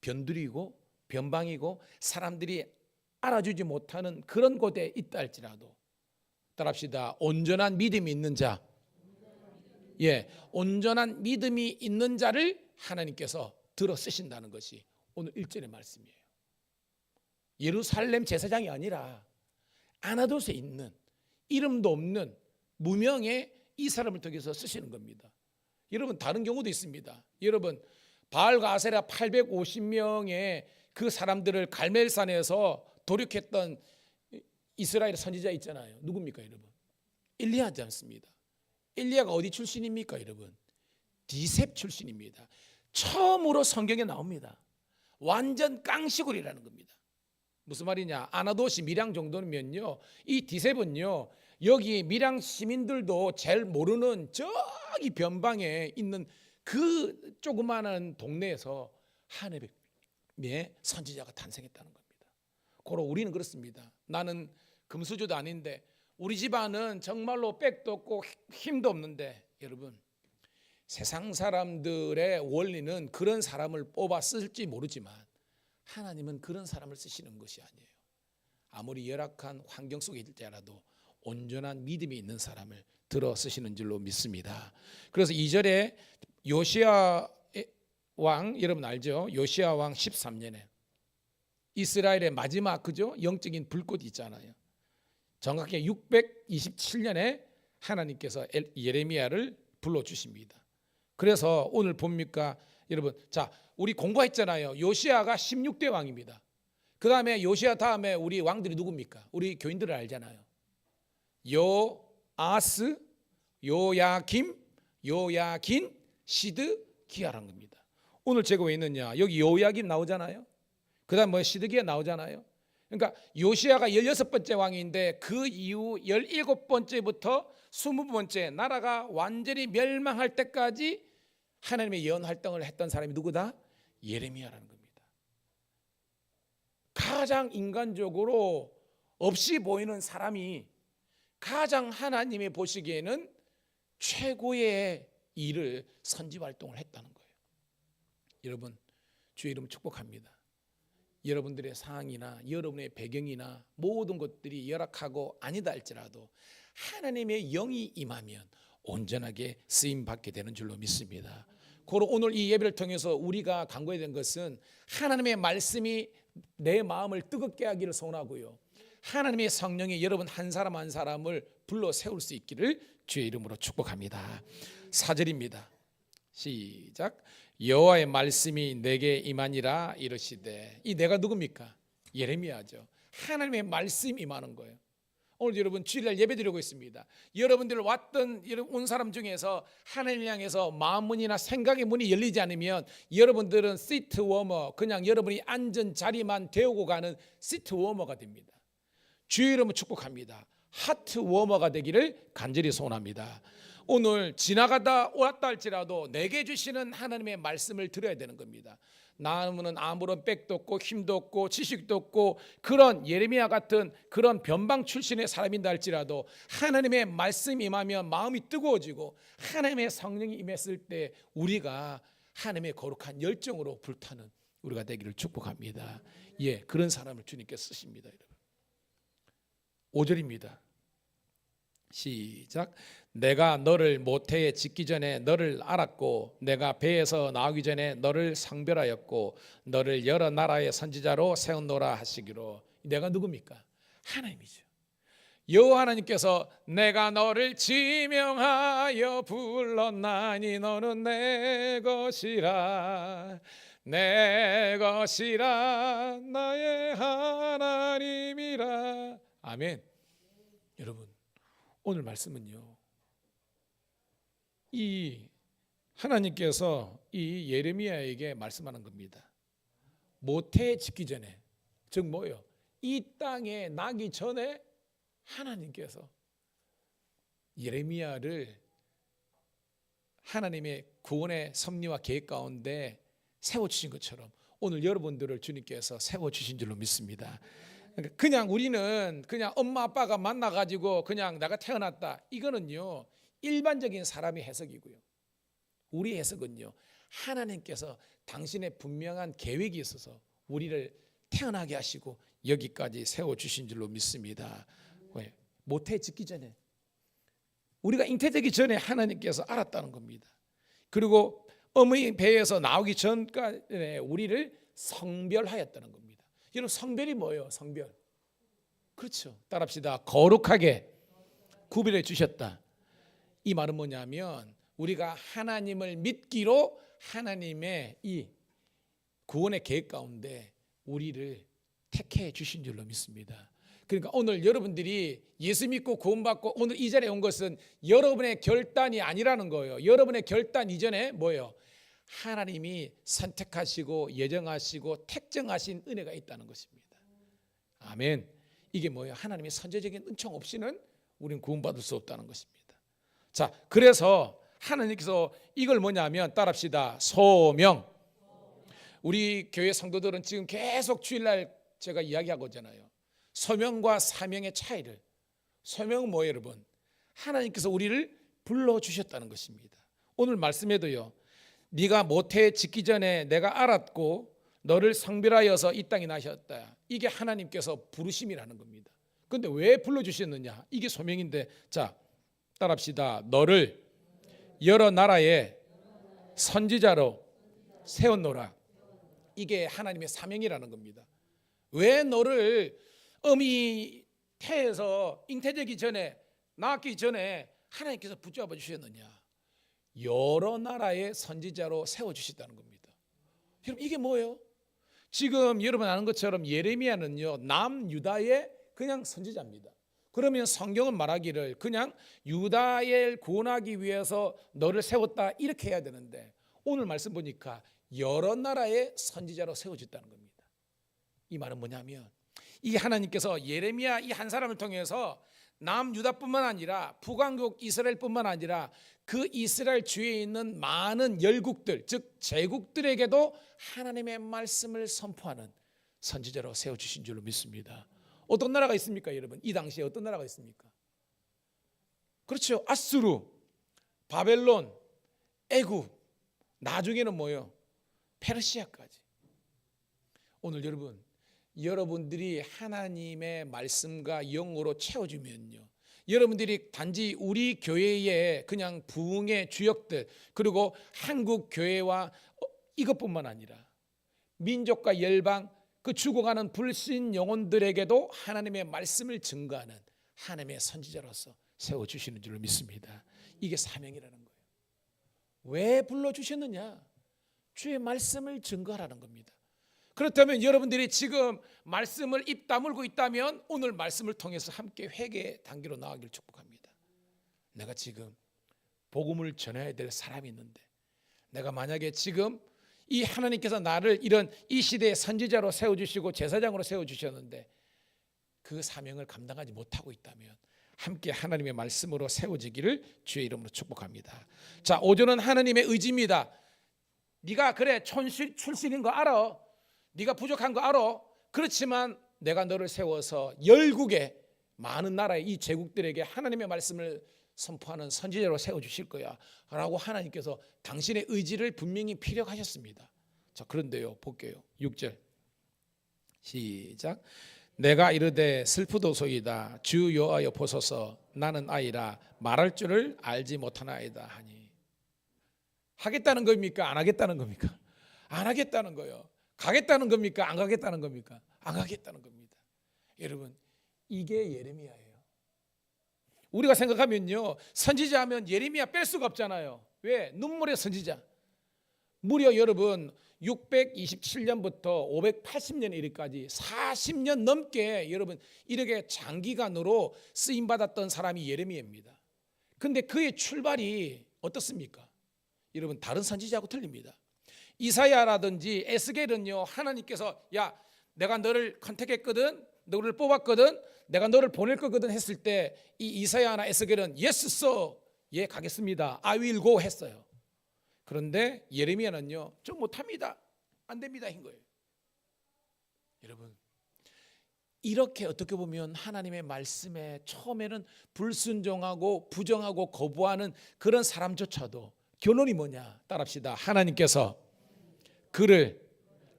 변두리고 변방이고 사람들이 알아주지 못하는 그런 곳에 있다 할지라도 따라합시다. 온전한 믿음이 있는 자, 온전한 믿음이 있는 자를 하나님께서 들어 쓰신다는 것이 오늘 1절의 말씀이에요. 예루살렘 제사장이 아니라 아나돗에 있는 이름도 없는 무명의 이 사람을 통해서 쓰시는 겁니다. 여러분 다른 경우도 있습니다. 여러분 바알과 아세라 850명의 그 사람들을 갈멜산에서 도륙했던 이스라엘 선지자 있잖아요. 누굽니까 여러분? 엘리야지 않습니다. 엘리야가 어디 출신입니까 여러분? 디셉 출신입니다. 처음으로 성경에 나옵니다. 완전 깡시골이라는 겁니다. 무슨 말이냐? 아나돗이 밀양 정도면요, 이 디셉은요 여기 밀양 시민들도 제일 모르는 저기 변방에 있는 그 조그마한 동네에서 하나님의 선지자가 탄생했다는 겁니다. 고로 우리는 그렇습니다. 나는 금수저도 아닌데 우리 집안은 정말로 백도 없고 힘도 없는데 여러분 세상 사람들의 원리는 그런 사람을 뽑아 쓸지 모르지만 하나님은 그런 사람을 쓰시는 것이 아니에요. 아무리 열악한 환경 속에 있을지라도 온전한 믿음이 있는 사람을 들어 쓰시는 줄로 믿습니다. 그래서 2절에 요시야 왕 여러분 알죠? 요시야 왕 13년에 이스라엘의 마지막 그죠? 영적인 불꽃이 있잖아요. 정확히 627년에 하나님께서 예레미야를 불러주십니다. 그래서 오늘 봅니까 여러분, 자 우리 공부했잖아요. 요시야가 16대 왕입니다. 그 다음에 요시야 다음에 우리 왕들이 누굽니까? 우리 교인들을 알잖아요. 요아스, 요야김, 요야긴, 시드기야라는 겁니다. 오늘 제가 왜 있느냐? 여기 요야김 나오잖아요. 그 다음 뭐 시드기야 나오잖아요. 그러니까 요시야가 16번째 왕인데 그 이후 17번째부터 20번째 나라가 완전히 멸망할 때까지 하나님의 예언 활동을 했던 사람이 누구다? 예레미야라는 겁니다. 가장 인간적으로 없이 보이는 사람이 가장 하나님이 보시기에는 최고의 일을 선지 활동을 했다는 거예요. 여러분 주의 이름 축복합니다. 여러분들의 상황이나 여러분의 배경이나 모든 것들이 열악하고 아니다 할지라도 하나님의 영이 임하면 온전하게 쓰임 받게 되는 줄로 믿습니다. 고로 오늘 이 예배를 통해서 우리가 간구해야 되는 것은 하나님의 말씀이 내 마음을 뜨겁게 하기를 소원하고요, 하나님의 성령이 여러분 한 사람 한 사람을 불러 세울 수 있기를 주의 이름으로 축복합니다. 4절입니다. 시작. 여호와의 말씀이 내게 임하니라 이르시되. 이 내가 누굽니까? 예레미야죠. 하나님의 말씀이 임하는 거예요. 오늘 여러분 주일날 예배드리고 있습니다. 여러분들 왔던 온 사람 중에서 하나님을 향해서 마음 문이나 생각의 문이 열리지 않으면 여러분들은 시트 워머, 그냥 여러분이 앉은 자리만 데우고 가는 시트 워머가 됩니다. 주의 이름을 축복합니다. 하트 워머가 되기를 간절히 소원합니다. 오늘 지나가다 왔다 할지라도 내게 주시는 하나님의 말씀을 들어야 되는 겁니다. 나는 아무런 백도 없고 힘도 없고 지식도 없고 그런 예레미야 같은 그런 변방 출신의 사람인다 할지라도 하나님의 말씀이 임하면 마음이 뜨거워지고 하나님의 성령이 임했을 때 우리가 하나님의 거룩한 열정으로 불타는 우리가 되기를 축복합니다. 그런 사람을 주님께 쓰십니다. 여러분 5절입니다. 시작. 내가 너를 모태에 짓기 전에 너를 알았고 내가 배에서 나오기 전에 너를 성별하였고 너를 여러 나라의 선지자로 세웠노라 하시기로. 내가 누굽니까? 하나님이죠. 여호와 하나님께서 내가 너를 지명하여 불렀나니 너는 내 것이라 내 것이라 나의 하나님이라. 아멘. 여러분 오늘 말씀은요, 이 하나님께서 이 예레미야에게 말씀하는 겁니다. 모태에 짓기 전에, 즉 뭐요? 이 땅에 나기 전에 하나님께서 예레미야를 하나님의 구원의 섭리와 계획 가운데 세워주신 것처럼 오늘 여러분들을 주님께서 세워주신 줄로 믿습니다. 그냥 우리는 그냥 엄마 아빠가 만나가지고 그냥 내가 태어났다, 이거는요 일반적인 사람의 해석이고요, 우리 해석은요 하나님께서 당신의 분명한 계획이 있어서 우리를 태어나게 하시고 여기까지 세워주신 줄로 믿습니다. 왜? 모태 짓기 전에, 우리가 잉태되기 전에 하나님께서 알았다는 겁니다. 그리고 어머니 배에서 나오기 전까지 우리를 성별하였다는 겁니다. 여러분, 성별이 뭐예요? 성별. 그렇죠. 따라합시다. 거룩하게 구별해 주셨다. 이 말은 뭐냐면 우리가 하나님을 믿기로 하나님의 이 구원의 계획 가운데 우리를 택해 주신 줄로 믿습니다. 그러니까 오늘 여러분들이 예수 믿고 구원받고 오늘 이 자리에 온 것은 여러분의 결단이 아니라는 거예요. 여러분의 결단 이전에 뭐예요? 하나님이 선택하시고 예정하시고 택정하신 은혜가 있다는 것입니다. 아멘. 이게 뭐예요? 하나님의 선제적인 은총 없이는 우리는 구원받을 수 없다는 것입니다. 자, 그래서 하나님께서 이걸 뭐냐면 따라합시다. 소명. 우리 교회 성도들은 지금 계속 주일날 제가 이야기하고잖아요. 소명과 사명의 차이를. 소명은 뭐예요, 여러분? 하나님께서 우리를 불러주셨다는 것입니다. 오늘 말씀에도요, 네가 모태 짓기 전에 내가 알았고 너를 성별하여서 이 땅에 나셨다. 이게 하나님께서 부르심이라는 겁니다. 그런데 왜 불러주셨느냐? 이게 소명인데, 자, 따라합시다. 너를 여러 나라의 선지자로 세웠노라. 이게 하나님의 사명이라는 겁니다. 왜 너를 어미 태에서 잉태되기 전에, 낳기 전에 하나님께서 붙잡아 주셨느냐? 여러 나라의 선지자로 세워주셨다는 겁니다. 여러분, 이게 뭐예요? 지금 여러분 아는 것처럼 예레미야는요, 남유다의 그냥 선지자입니다. 그러면 성경은 말하기를 그냥 유다를 구원하기 위해서 너를 세웠다 이렇게 해야 되는데, 오늘 말씀 보니까 여러 나라의 선지자로 세워졌다는 겁니다. 이 말은 뭐냐면 이 하나님께서 예레미야 이 한 사람을 통해서 남유다뿐만 아니라 북왕국 이스라엘뿐만 아니라 그 이스라엘 주위에 있는 많은 열국들, 즉 제국들에게도 하나님의 말씀을 선포하는 선지자로 세워주신 줄로 믿습니다. 어떤 나라가 있습니까, 여러분? 이 당시에 어떤 나라가 있습니까? 그렇죠. 아수르, 바벨론, 애굽, 나중에는 뭐예요? 페르시아까지. 오늘 여러분들이 하나님의 말씀과 영으로 채워주면요, 여러분들이 단지 우리 교회의 그냥 부흥의 주역들, 그리고 한국 교회와 이것뿐만 아니라 민족과 열방, 그 죽어가는 불신 영혼들에게도 하나님의 말씀을 증거하는 하나님의 선지자로서 세워주시는 줄로 믿습니다. 이게 사명이라는 거예요. 왜 불러주셨느냐? 주의 말씀을 증거하라는 겁니다. 그렇다면 여러분들이 지금 말씀을 입 다물고 있다면 오늘 말씀을 통해서 함께 회개의 단계로 나아가기를 축복합니다. 내가 지금 복음을 전해야 될 사람이 있는데, 내가 만약에 지금 이 하나님께서 나를 이런 이 시대의 선지자로 세워주시고 제사장으로 세워주셨는데 그 사명을 감당하지 못하고 있다면 함께 하나님의 말씀으로 세워지기를 주의 이름으로 축복합니다. 자, 5조는 하나님의 의지입니다. 네가 그래 출신인 거 알아. 네가 부족한 거 알아. 그렇지만 내가 너를 세워서 열국의 많은 나라의 이 제국들에게 하나님의 말씀을 선포하는 선지자로 세워주실 거야 라고 하나님께서 당신의 의지를 분명히 피력하셨습니다. 자, 그런데요, 볼게요. 6절 시작. 내가 이르되 슬프도소이다. 주 여호와여 보소서. 나는 아이라 말할 줄을 알지 못하나이다 하니. 하겠다는 겁니까? 안 하겠다는 겁니까? 안 하겠다는 거예요. 가겠다는 겁니까? 안 가겠다는 겁니까? 안 가겠다는 겁니다. 여러분, 이게 예레미야예요. 우리가 생각하면요, 선지자 하면 예레미야 뺄 수가 없잖아요. 왜? 눈물의 선지자. 무려 여러분 627년부터 580년 이르기까지 40년 넘게 여러분 이렇게 장기간으로 쓰임받았던 사람이 예레미야입니다. 근데 그의 출발이 어떻습니까? 여러분, 다른 선지자하고 틀립니다. 이사야라든지 에스겔은요, 하나님께서 야, 내가 너를 컨택했거든, 너를 뽑았거든, 내가 너를 보낼 거거든 했을 때 이 이사야나 에스겔은 yes sir, 예 가겠습니다, I will go 했어요. 그런데 예레미야는요, 저 못합니다, 안 됩니다 한 거예요. 여러분, 이렇게 어떻게 보면 하나님의 말씀에 처음에는 불순종하고 부정하고 거부하는 그런 사람조차도 결론이 뭐냐? 따라합시다. 하나님께서 그를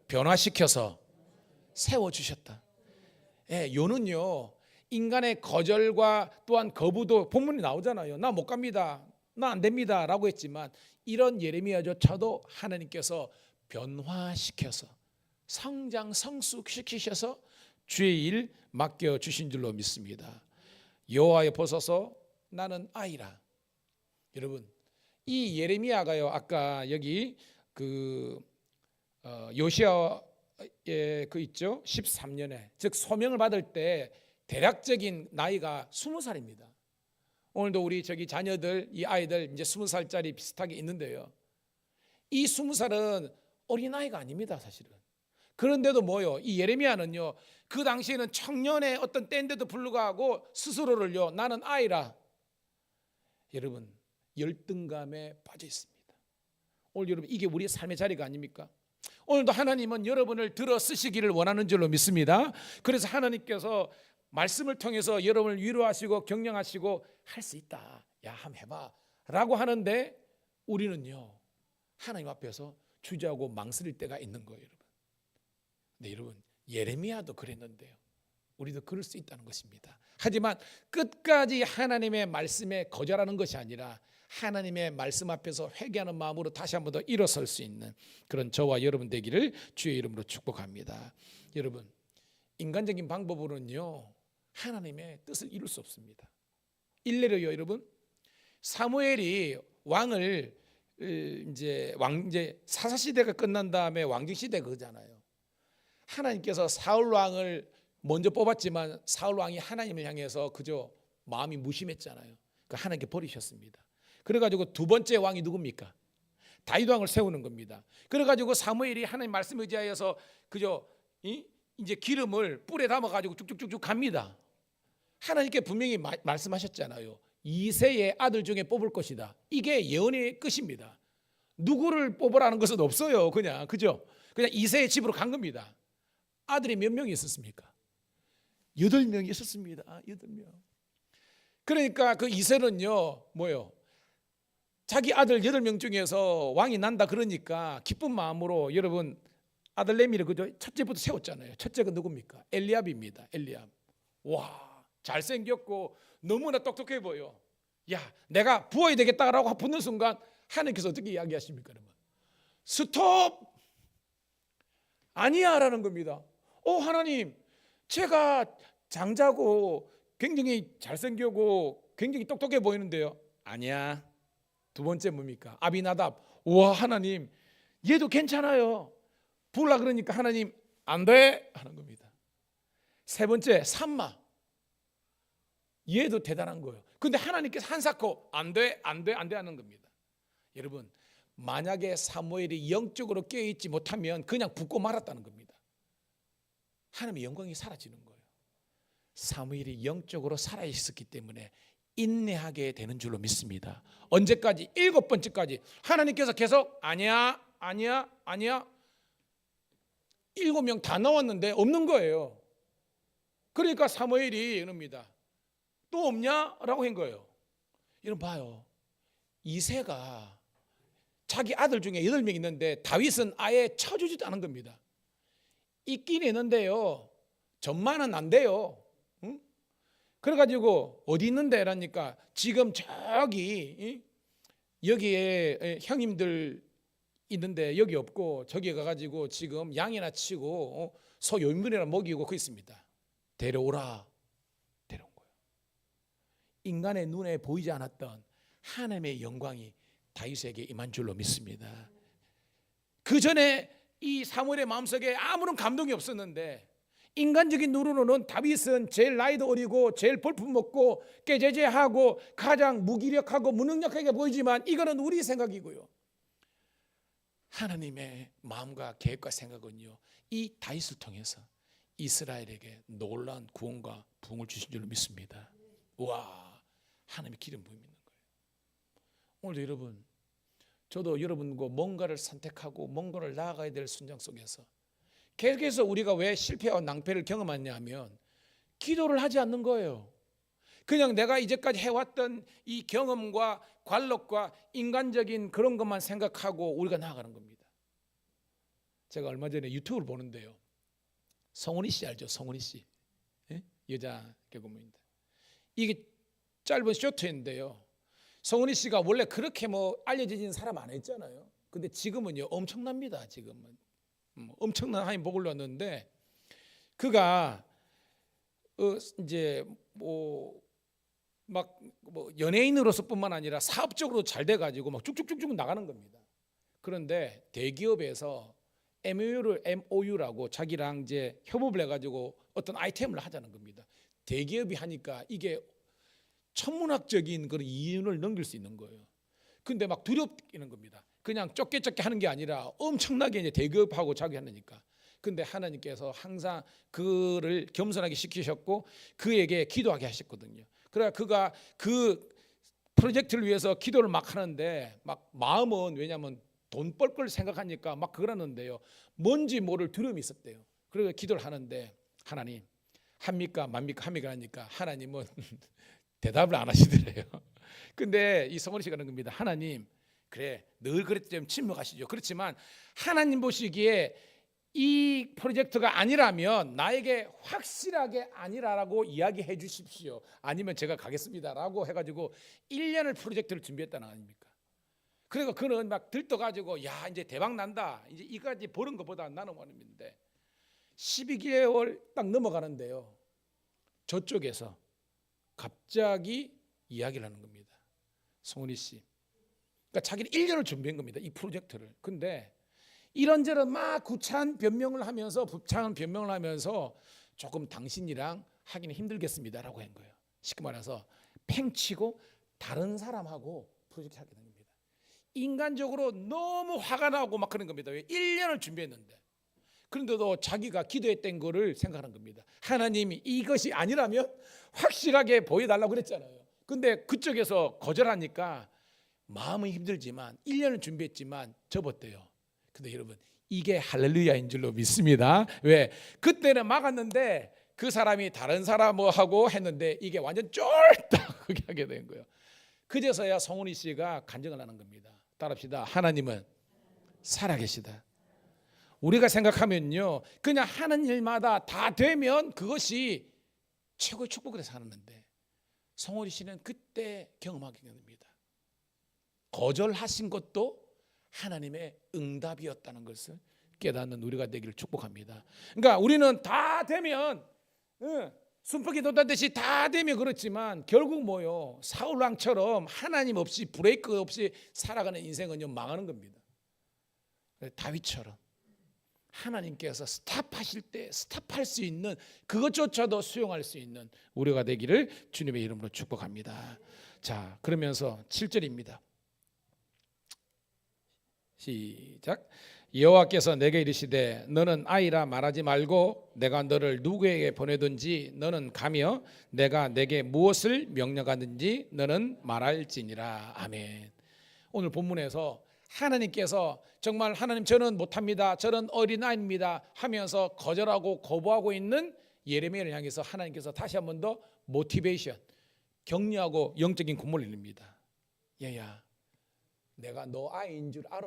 변화시켜서 세워주셨다. 예, 요는요 인간의 거절과 또한 거부도 본문에 나오잖아요. 나 못 갑니다. 나 안 됩니다. 라고 했지만 이런 예레미야조차도 하나님께서 변화시켜서 성장 성숙시키셔서 주의 일 맡겨주신 줄로 믿습니다. 여호와의 보소서 나는 아이라. 여러분 이 예레미야가요 아까 여기 그 요시아의 그 있죠 13년에 즉 소명을 받을 때 대략적인 나이가 20살입니다. 오늘도 우리 저기 자녀들 이 아이들 이제 20살짜리 비슷하게 있는데요. 이 20살은 어린아이가 아닙니다 사실은. 그런데도 뭐요 이 예레미야는요 그 당시에는 청년의 어떤 때인데도 불구하고 스스로를요 나는 아이라 여러분 열등감에 빠져 있습니다. 오늘 여러분 이게 우리의 삶의 자리가 아닙니까? 오늘도 하나님은 여러분을 들어 쓰시기를 원하는 줄로 믿습니다. 그래서 하나님께서 말씀을 통해서 여러분을 위로하시고 격려하시고 할 수 있다. 야 한번 해봐 라고 하는데 우리는요 하나님 앞에서 주저하고 망설일 때가 있는 거예요 여러분. 네, 여러분 예레미야도 그랬는데요 우리도 그럴 수 있다는 것입니다. 하지만 끝까지 하나님의 말씀에 거절하는 것이 아니라 하나님의 말씀 앞에서 회개하는 마음으로 다시 한 번 더 일어설 수 있는 그런 저와 여러분 되기를 주의 이름으로 축복합니다. 여러분 인간적인 방법으로는요 하나님의 뜻을 이룰 수 없습니다. 일례로요 여러분 사무엘이 왕을 이제 사사 시대가 끝난 다음에 왕정 시대가 그잖아요. 하나님께서 사울 왕을 먼저 뽑았지만 사울 왕이 하나님을 향해서 그저 마음이 무심했잖아요. 그 하나님께 버리셨습니다. 그래가지고 두 번째 왕이 누굽니까? 다윗 왕을 세우는 겁니다. 그래가지고 사무엘이 하나님 말씀 의지하여서 그저 이제 기름을 뿔에 담아가지고 쭉쭉쭉쭉 갑니다. 하나님께 분명히 말씀하셨잖아요. 이새의 아들 중에 뽑을 것이다. 이게 예언의 끝입니다. 누구를 뽑으라는 것은 없어요. 그냥 그죠? 그냥 이새의 집으로 간 겁니다. 아들이 몇 명이 있었습니까? 8명이 있었습니다. 8명. 그러니까 그 이새는요 뭐요? 자기 아들 8명 중에서 왕이 난다 그러니까 기쁜 마음으로 여러분 아들 레미를 그저 첫째부터 세웠잖아요. 첫째가 누굽니까? 엘리압입니다. 엘리압. 와 잘생겼고 너무나 똑똑해 보여. 야 내가 부어야 되겠다라고 붙는 순간 하나님께서 어떻게 이야기하십니까? 여러분? 스톱! 아니야 라는 겁니다. 하나님 제가 장자고 굉장히 잘생기고 굉장히 똑똑해 보이는데요. 아니야. 두 번째 뭡니까? 아비나답. 와 하나님 얘도 괜찮아요. 부으라 그러니까 하나님 안 돼 하는 겁니다. 세 번째 삼마. 얘도 대단한 거예요. 근데 하나님께서 한사코 안 돼 하는 겁니다. 여러분 만약에 사무엘이 영적으로 깨어있지 못하면 그냥 붙고 말았다는 겁니다. 하나님의 영광이 사라지는 거예요. 사무엘이 영적으로 살아있었기 때문에 인내하게 되는 줄로 믿습니다. 언제까지? 7번째까지 하나님께서 계속 아니야 7명 다 나왔는데 없는 거예요. 그러니까 사무엘이 이럽니다. 또 없냐? 라고 한 거예요. 여러분 봐요. 이새가 자기 아들 중에 8명 있는데 다윗은 아예 쳐주지도 않은 겁니다. 있긴 있는데요 전만은 안 돼요. 응? 그래가지고 어디 있는데 라니까 지금 저기 여기에 형님들 있는데 여기 없고 저기 가가지고 지금 양이나 치고 소 요인분이나 먹이고 그 있습니다. 데려오라. 데려온 거예요. 인간의 눈에 보이지 않았던 하나님의 영광이 다윗에게 임한 줄로 믿습니다. 그 전에 이 사무엘의 마음속에 아무런 감동이 없었는데 인간적인 눈으로는 다윗은 제일 나이도 어리고 제일 볼품없고 깨제제하고 가장 무기력하고 무능력하게 보이지만 이거는 우리 생각이고요. 하나님의 마음과 계획과 생각은요 이 다윗을 통해서 이스라엘에게 놀라운 구원과 부흥을 주신 줄로 믿습니다. 와 하나님의 기름 부음이 있는 거예요. 오늘도 여러분 저도 여러분과 뭔가를 선택하고 뭔가를 나아가야 될 순정 속에서 계속해서 우리가 왜 실패와 낭패를 경험하냐 하면 기도를 하지 않는 거예요. 그냥 내가 이제까지 해왔던 이 경험과 관록과 인간적인 그런 것만 생각하고 우리가 나아가는 겁니다. 제가 얼마 전에 유튜브를 보는데요 성훈이 씨 알죠? 성훈이 씨. 여자 개그우먼입니다. 이게 짧은 쇼트인데요. 성훈이 씨가 원래 그렇게 뭐 알려진 사람 안 했잖아요. 근데 지금은요 엄청납니다. 지금은 엄청난 하인 복을 넣었는데 그가 이제 막 연예인으로서뿐만 아니라 사업적으로 잘 돼가지고 막 쭉쭉쭉쭉 나가는 겁니다. 그런데 대기업에서 MOU라고 자기랑 이제 협업을 해가지고 어떤 아이템을 하자는 겁니다. 대기업이 하니까 이게 천문학적인 그런 이윤을 넘길 수 있는 거예요. 근데 막 두렵기는 겁니다. 그냥 좁게 하는 게 아니라 엄청나게 이제 대기업하고 자기 하니까. 근데 하나님께서 항상 그를 겸손하게 시키셨고 그에게 기도하게 하셨거든요. 그래 그가 그 프로젝트를 위해서 기도를 막 하는데 막 마음은 왜냐하면 돈 벌 걸 생각하니까 막 그러는데요. 뭔지 모를 두려움이 있었대요. 그래서 기도를 하는데 하나님 합니까 맙니까 합니까 하니까 하나님은 대답을 안 하시더래요. 근데 이 성원이 씨가 그런 겁니다. 하나님 그래 늘 그랬더니 침묵하시죠. 그렇지만 하나님 보시기에 이 프로젝트가 아니라면 나에게 확실하게 아니라라고 이야기해 주십시오. 아니면 제가 가겠습니다라고 해가지고 1년을 프로젝트를 준비했다는 거 아닙니까? 그리고 그는 막 들떠가지고 야 이제 대박 난다. 이제 이까지 버는 것보다 나는 원했는데 12개월 딱 넘어가는데요. 저쪽에서 갑자기 이야기를 하는 겁니다. 성훈이 씨. 그러니까 자기는 1년을 준비한 겁니다. 이 프로젝트를. 근데 이런저런 막 구차한 변명을 하면서 조금 당신이랑 하기는 힘들겠습니다라고 한 거예요. 쉽게 말해서 팽치고 다른 사람하고 프로젝트 하게 된 겁니다. 인간적으로 너무 화가 나고 막 그런 겁니다. 왜 1년을 준비했는데. 그런데도 자기가 기도했던 거를 생각하는 겁니다. 하나님이 이것이 아니라면 확실하게 보여달라고 그랬잖아요. 근데 그쪽에서 거절하니까 마음은 힘들지만 1년을 준비했지만 접었대요. 근데 여러분 이게 할렐루야인 줄로 믿습니다. 왜? 그때는 막았는데 그 사람이 다른 사람하고 했는데 이게 완전 쫄딱 그렇게 하게 된 거예요. 그제서야 성훈이 씨가 간증을 하는 겁니다. 따라합시다. 하나님은 살아계시다. 우리가 생각하면요 그냥 하는 일마다 다 되면 그것이 최고의 축복으로 사는데 성훈이 씨는 그때 경험하게 됩니다. 거절하신 것도 하나님의 응답이었다는 것을 깨닫는 우리가 되기를 축복합니다. 그러니까 우리는 다 되면 순풍이 돋았듯이 다 되면 그렇지만 결국 뭐요? 사울왕처럼 하나님 없이 브레이크 없이 살아가는 인생은요 망하는 겁니다. 다윗처럼 하나님께서 스탑하실 때 스탑할 수 있는 그것조차도 수용할 수 있는 우리가 되기를 주님의 이름으로 축복합니다. 자, 그러면서 7절입니다. 시작. 여호와께서 내게 이르시되 너는 아이라 말하지 말고 내가 너를 누구에게 보내든지 너는 가며 내가 내게 무엇을 명령하든지 너는 말할지니라. 아멘. 오늘 본문에서 하나님께서 정말 하나님 저는 못합니다. 저는 어린아이입니다 하면서 거절하고 거부하고 있는 예레미야를 향해서 하나님께서 다시 한 번 더 모티베이션 격려하고 영적인 공모를 내립니다. 얘야 내가 너 아이인 줄 알아.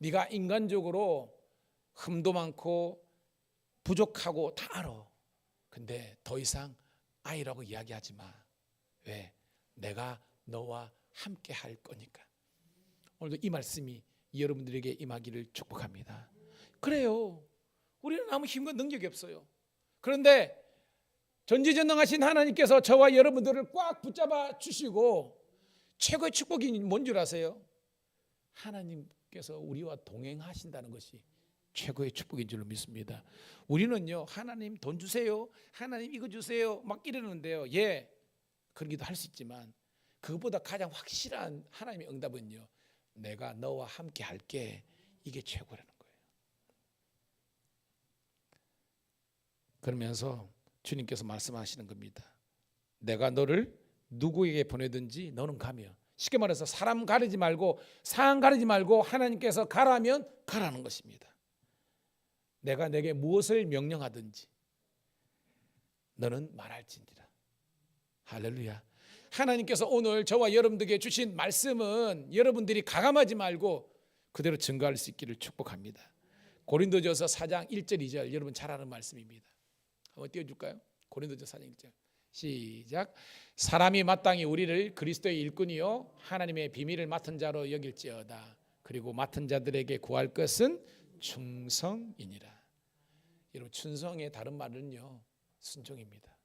네가 인간적으로 흠도 많고 부족하고 다 알아. 근데 더 이상 아이라고 이야기하지 마. 왜? 내가 너와 함께 할 거니까. 오늘도 이 말씀이 여러분들에게 임하기를 축복합니다. 그래요. 우리는 아무 힘과 능력이 없어요. 그런데 전지전능하신 하나님께서 저와 여러분들을 꽉 붙잡아 주시고 최고의 축복이 뭔 줄 아세요? 하나님께서 우리와 동행하신다는 것이 최고의 축복인 줄로 믿습니다. 우리는요 하나님 돈 주세요, 하나님 이거 주세요 막 이러는데요. 예, 그러기도 할 수 있지만 그것보다 가장 확실한 하나님의 응답은요 내가 너와 함께 할게. 이게 최고라는 거예요. 그러면서 주님께서 말씀하시는 겁니다. 내가 너를 누구에게 보내든지 너는 가며. 쉽게 말해서 사람 가리지 말고 상황 가리지 말고 하나님께서 가라면 가라는 것입니다. 내가 내게 무엇을 명령하든지 너는 말할지니라. 할렐루야. 하나님께서 오늘 저와 여러분들에게 주신 말씀은 여러분들이 가감하지 말고 그대로 증거할 수 있기를 축복합니다. 고린도전서 4장 1절 2절 여러분 잘 아는 말씀입니다. 한번 띄워줄까요? 고린도전서 4장 1절. 시작. 사람이 마땅히 우리를 그리스도의 일꾼이요 하나님의 비밀을 맡은 자로 여길지어다. 그리고 맡은 자들에게 구할 것은 충성이니라. 여러분, 충성의 다른 말은요 순종입니다.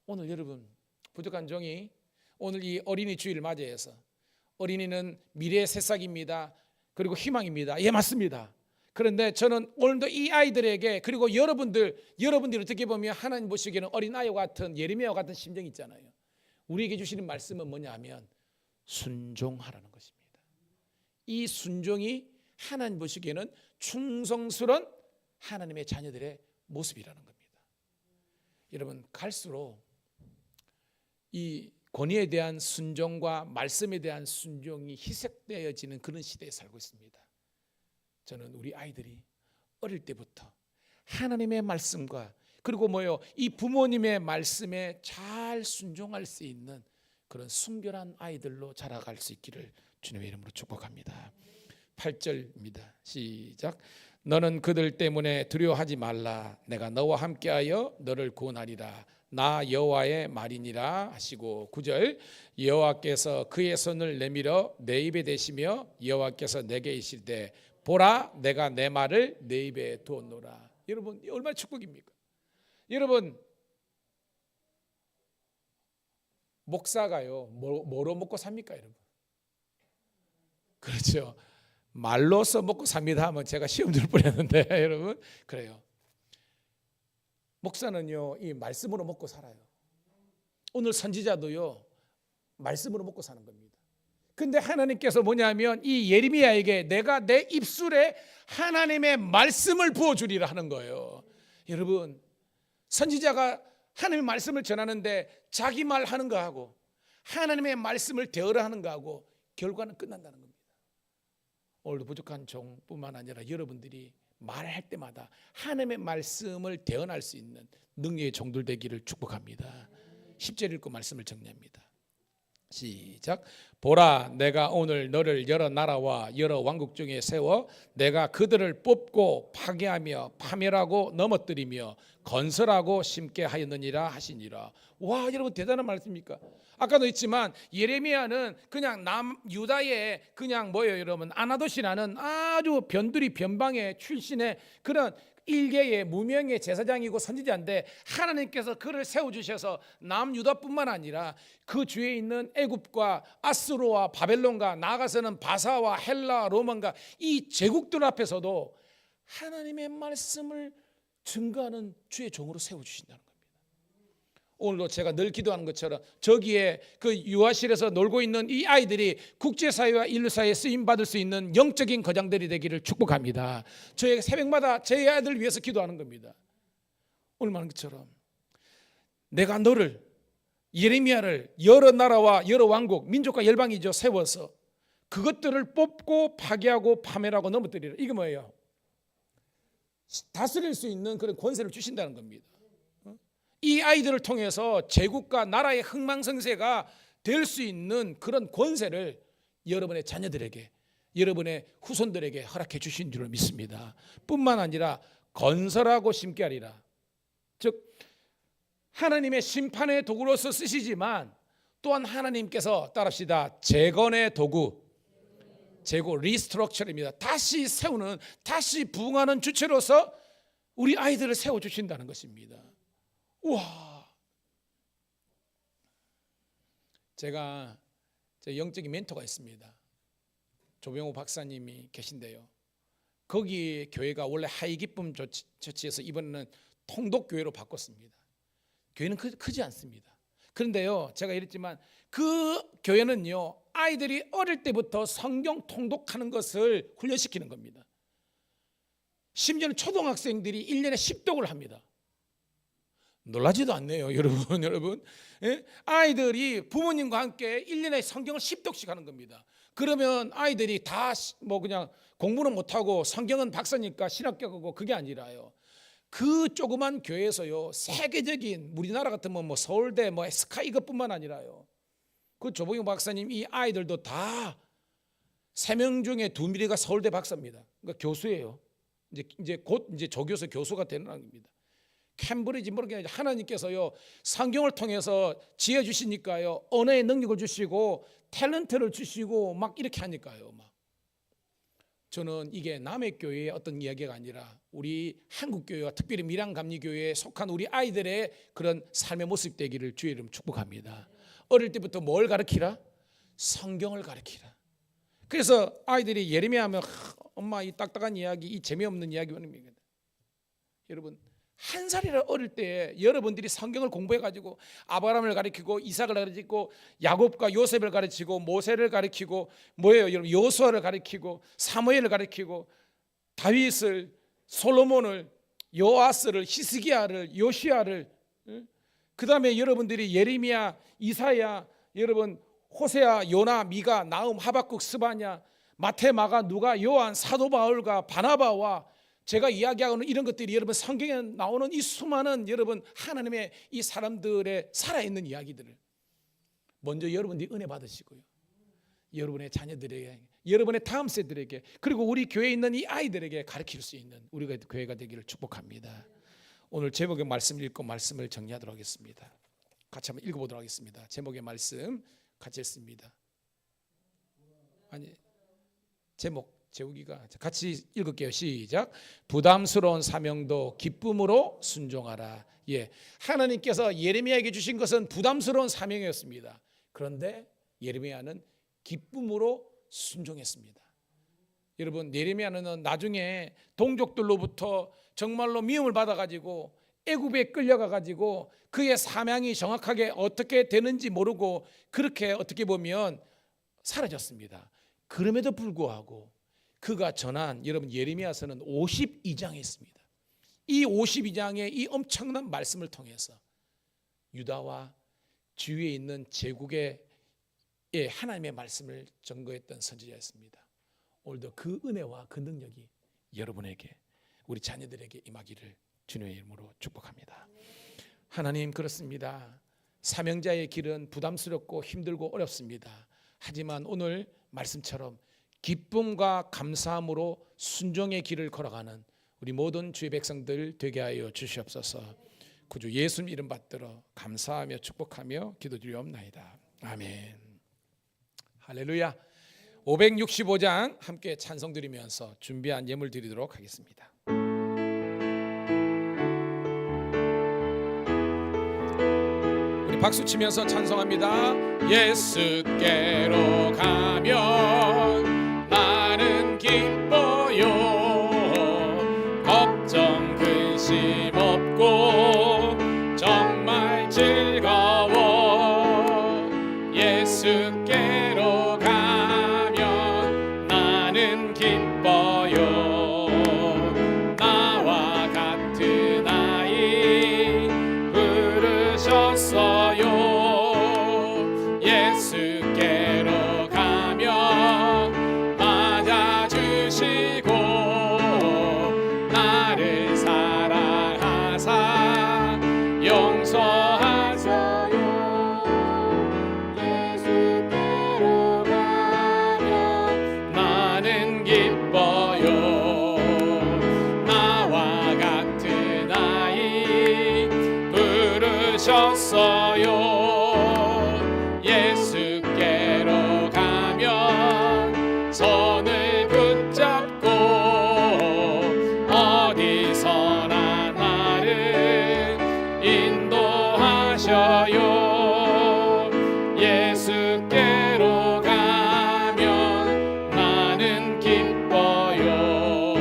오늘 여러분 부족한 종이 오늘 이 어린이 주일을 맞이해서, 어린이는 미래의 새싹입니다. 그리고 희망입니다. 예, 맞습니다. 그런데 저는 오늘도 이 아이들에게, 그리고 여러분들이 어떻게 보면 하나님 보시기에는 어린아이와 같은, 예레미야와 같은 심정이 있잖아요. 우리에게 주시는 말씀은 뭐냐 하면 순종하라는 것입니다. 이 순종이 하나님 보시기에는 충성스러운 하나님의 자녀들의 모습이라는 겁니다. 여러분, 갈수록 이 권위에 대한 순종과 말씀에 대한 순종이 희석되어지는 그런 시대에 살고 있습니다. 저는 우리 아이들이 어릴 때부터 하나님의 말씀과, 그리고 이 부모님의 말씀에 잘 순종할 수 있는 그런 순결한 아이들로 자라갈 수 있기를 주님의 이름으로 축복합니다. 8절입니다. 시작. 너는 그들 때문에 두려워하지 말라. 내가 너와 함께하여 너를 구원하리라. 나 여호와의 말이니라 하시고, 9절. 여호와께서 그의 손을 내밀어 내 입에 대시며 여호와께서 내게 이르시되 보라, 내가 내 말을 내 입에 두었노라. 여러분, 얼마나 축복입니까? 여러분, 목사가요 뭐로 먹고 삽니까, 여러분? 그렇죠. 말로써 먹고 삽니다 하면 제가 시험 들 뻔했는데 여러분, 그래요. 목사는요 이 말씀으로 먹고 살아요. 오늘 선지자도요 말씀으로 먹고 사는 겁니다. 근데 하나님께서 뭐냐면 이 예레미야에게 내가 내 입술에 하나님의 말씀을 부어주리라 하는 거예요. 여러분, 선지자가 하나님의 말씀을 전하는데 자기 말 하는 거하고 하나님의 말씀을 대어라 하는 거하고 결과는 끝난다는 겁니다. 오늘도 부족한 종뿐만 아니라 여러분들이 말할 때마다 하나님의 말씀을 대언할 수 있는 능력의 종들 되기를 축복합니다. 10절 읽고 말씀을 정리합니다. 시작. 보라, 내가 오늘 너를 여러 나라와 여러 왕국 중에 세워 내가 그들을 뽑고 파괴하며 파멸하고 넘어뜨리며 건설하고 심게 하였느니라 하시니라. 와, 여러분, 대단한 말씀입니까? 아까도 있지만 예레미야는 그냥 유다의 그냥 여러분, 아나돗이라는 아주 변두리 변방의 출신의 그런 일개의 무명의 제사장이고 선지자인데, 하나님께서 그를 세워주셔서 남유다뿐만 아니라 그 주위에 있는 애굽과 아스로와 바벨론과 나아가서는 바사와 헬라, 로마가 이 제국들 앞에서도 하나님의 말씀을 증거하는 주의 종으로 세워주신다는 겁니다. 오늘도 제가 늘 기도하는 것처럼 저기에 그 유아실에서 놀고 있는 이 아이들이 국제사회와 인류사회에 쓰임받을 수 있는 영적인 거장들이 되기를 축복합니다. 저희가 새벽마다 제 아이들을 위해서 기도하는 겁니다. 오늘 말한 것처럼 내가 너를, 예레미야를 여러 나라와 여러 왕국, 민족과 열방이죠, 세워서 그것들을 뽑고 파괴하고 파멸하고 넘어뜨리라. 이게 뭐예요? 다스릴 수 있는 그런 권세를 주신다는 겁니다. 이 아이들을 통해서 제국과 나라의 흥망성쇠가 될 수 있는 그런 권세를 여러분의 자녀들에게, 여러분의 후손들에게 허락해 주신 줄을 믿습니다. 뿐만 아니라 건설하고 심게 하리라. 즉 하나님의 심판의 도구로서 쓰시지만 또한 하나님께서, 따라합시다, 재건의 도구, 재고, 리스트럭처입니다. 다시 세우는, 다시 부흥하는 주체로서 우리 아이들을 세워주신다는 것입니다. 우와, 제가 제 영적인 멘토가 있습니다. 조병호 박사님이 계신데요, 거기 교회가 원래 하이기쁨 처치에서 이번에는 통독교회로 바꿨습니다. 교회는 크지 않습니다. 그런데요, 제가 이랬지만 그 교회는요 아이들이 어릴 때부터 성경 통독하는 것을 훈련시키는 겁니다. 심지어는 초등학생들이 1년에 10독을 합니다. 놀라지도 않네요, 여러분. 예? 아이들이 부모님과 함께 1년에 성경을 10독씩 하는 겁니다. 그러면 아이들이 다 그냥 공부는 못하고 성경은 박사니까 신학교가고, 그게 아니라요, 그 조그만 교회에서요 세계적인, 우리나라 같으면 서울대 스카이 이것뿐만 아니라요, 그 조봉영 박사님 이 아이들도 다 3명 중에 2명이 서울대 박사입니다. 그러니까 교수예요. 이제 곧 조교수 교수가 되는 겁니다. 캠브리지 모르게 하나님께서요 성경을 통해서 지혜 주시니까요 언어의 능력을 주시고 탤런트를 주시고 막 이렇게 하니까요 막 저는 이게 남의 교회의 어떤 이야기가 아니라 우리 한국 교회와 특별히 밀양감리교회에 속한 우리 아이들의 그런 삶의 모습 되기를 주의 이름 축복합니다. 어릴 때부터 뭘 가르치라? 성경을 가르치라. 그래서 아이들이 예레미야 하면 엄마 이 딱딱한 이야기, 이 재미없는 이야기 하는 여러분 한 살이라 어릴 때 여러분들이 성경을 공부해가지고 아브라함을 가르치고 이삭을 가르치고 야곱과 요셉을 가르치고 모세를 가르치고 뭐예요 여러분 여호수아를 가르치고 사무엘을 가르치고 다윗을 솔로몬을 요아스를 히스기야를 요시야를 그 다음에 여러분들이 예레미야 이사야 여러분 호세아 요나 미가 나움 하박국 스바냐 마태 마가 누가 요한 사도 바울과 바나바와 제가 이야기하는 이런 것들이 여러분 성경에 나오는 이 수많은 여러분 하나님의 이 사람들의 살아있는 이야기들을 먼저 여러분들이 은혜 받으시고요 여러분의 자녀들에게 여러분의 다음 세대들에게 그리고 우리 교회에 있는 이 아이들에게 가르칠 수 있는 우리가 교회가 되기를 축복합니다. 오늘 제목의 말씀 읽고 말씀을 정리하도록 하겠습니다. 같이 한번 읽어보도록 하겠습니다. 제목의 말씀 같이 읽습니다. 아니 제목 재욱이가 같이 읽을게요. 시작. 부담스러운 사명도 기쁨으로 순종하라. 예, 하나님께서 예레미야에게 주신 것은 부담스러운 사명이었습니다. 그런데 예레미야는 기쁨으로 순종했습니다. 여러분 예레미야는 나중에 동족들로부터 정말로 미움을 받아가지고 애굽에 끌려가가지고 그의 사명이 정확하게 어떻게 되는지 모르고 그렇게 어떻게 보면 사라졌습니다. 그럼에도 불구하고 그가 전한 여러분 예레미야서는 52장에 있습니다. 이 52장의 이 엄청난 말씀을 통해서 유다와 주위에 있는 제국의 하나님의 말씀을 전거했던 선지자였습니다. 오늘도 그 은혜와 그 능력이 여러분에게 우리 자녀들에게 임하기를 주님의 이름으로 축복합니다. 하나님 그렇습니다. 사명자의 길은 부담스럽고 힘들고 어렵습니다. 하지만 오늘 말씀처럼 기쁨과 감사함으로 순종의 길을 걸어가는 우리 모든 주의 백성들 되게 하여 주시옵소서. 구주 예수님 이름 받들어 감사하며 축복하며 기도드리옵나이다. 아멘. 할렐루야. 565장 함께 찬송 드리면서 준비한 예물 드리도록 하겠습니다. 우리 박수 치면서 찬송합니다. 예수께로 가면 나는 기뻐요. 걱정 근심 없고 정말 즐거워. 예수께로 가면 나는 기뻐요. 나와 같은 아이 부르셨어요. 예수께로 가면 맞아주시고 나를 사랑하사 용서하셔요. 예수께로 가면 나는 기뻐요. 나와 같은 아이 부르셨어요. 예수께로 가면 손을 붙잡고 어디서나 나를 인도하셔요. 예수께로 가면 나는 기뻐요.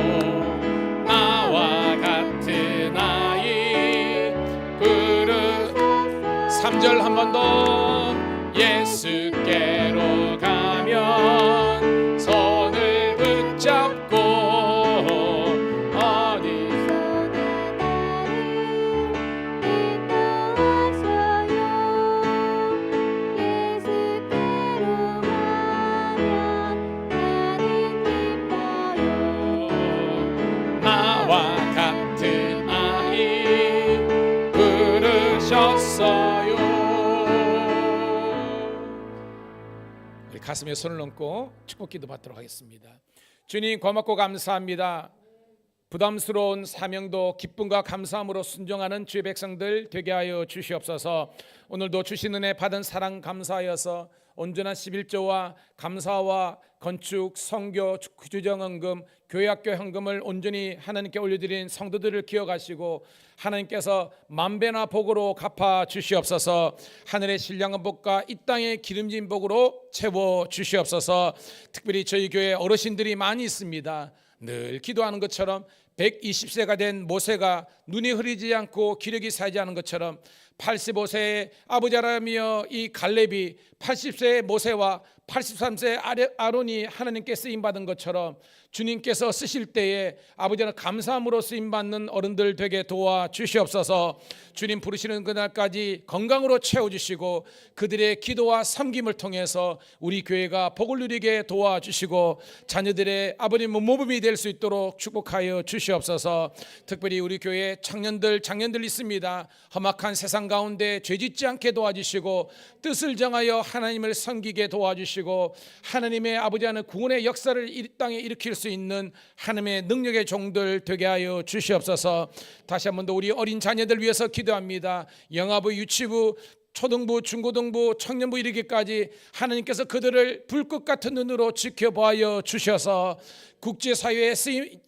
나와 같은 아이 3절 한 번 더. 예수께로 가면 손을 붙잡고 어디서나 나와 같은 아이 부르셨어요. 우리 가슴에 손을 얹고 축복기도 받도록 하겠습니다. 주님 고맙고 감사합니다. 부담스러운 사명도 기쁨과 감사함으로 순종하는 주의 백성들 되게 하여 주시옵소서. 오늘도 주신 은혜 받은 사랑 감사하여서 온전한 11조와 감사와 건축, 선교, 주정헌금, 교회학교 헌금을 온전히 하나님께 올려드린 성도들을 기억하시고 하나님께서 만배나 복으로 갚아 주시옵소서. 하늘의 신령한 복과 이 땅의 기름진 복으로 채워 주시옵소서. 특별히 저희 교회 어르신들이 많이 있습니다. 늘 기도하는 것처럼 120세가 된 모세가 눈이 흐리지 않고 기력이 사지 않은 것처럼 85세의 아부자라며 이 갈렙이 80세의 모세와 83세의 아론이 하나님께 쓰임받은 것처럼 주님께서 쓰실 때에 아버지는 감사함으로 쓰임받는 어른들 되게 도와주시옵소서. 주님 부르시는 그날까지 건강으로 채워주시고 그들의 기도와 섬김을 통해서 우리 교회가 복을 누리게 도와주시고 자녀들의 아버님 모범이 될 수 있도록 축복하여 주시옵소서. 특별히 우리 교회 청년들 장년들 있습니다. 험악한 세상 가운데 죄짓지 않게 도와주시고 뜻을 정하여 하나님을 섬기게 도와주시고 하나님의 아버지 하는 구원의 역사를 이 땅에 일으킬 수 있는 하나님의 능력의 종들 되게 하여 주시옵소서. 다시 한 번 더 우리 어린 자녀들 위해서 기도합니다. 영아부, 유치부, 초등부, 중고등부, 청년부 이르기까지 하나님께서 그들을 불꽃 같은 눈으로 지켜보아 주셔서 국제사회에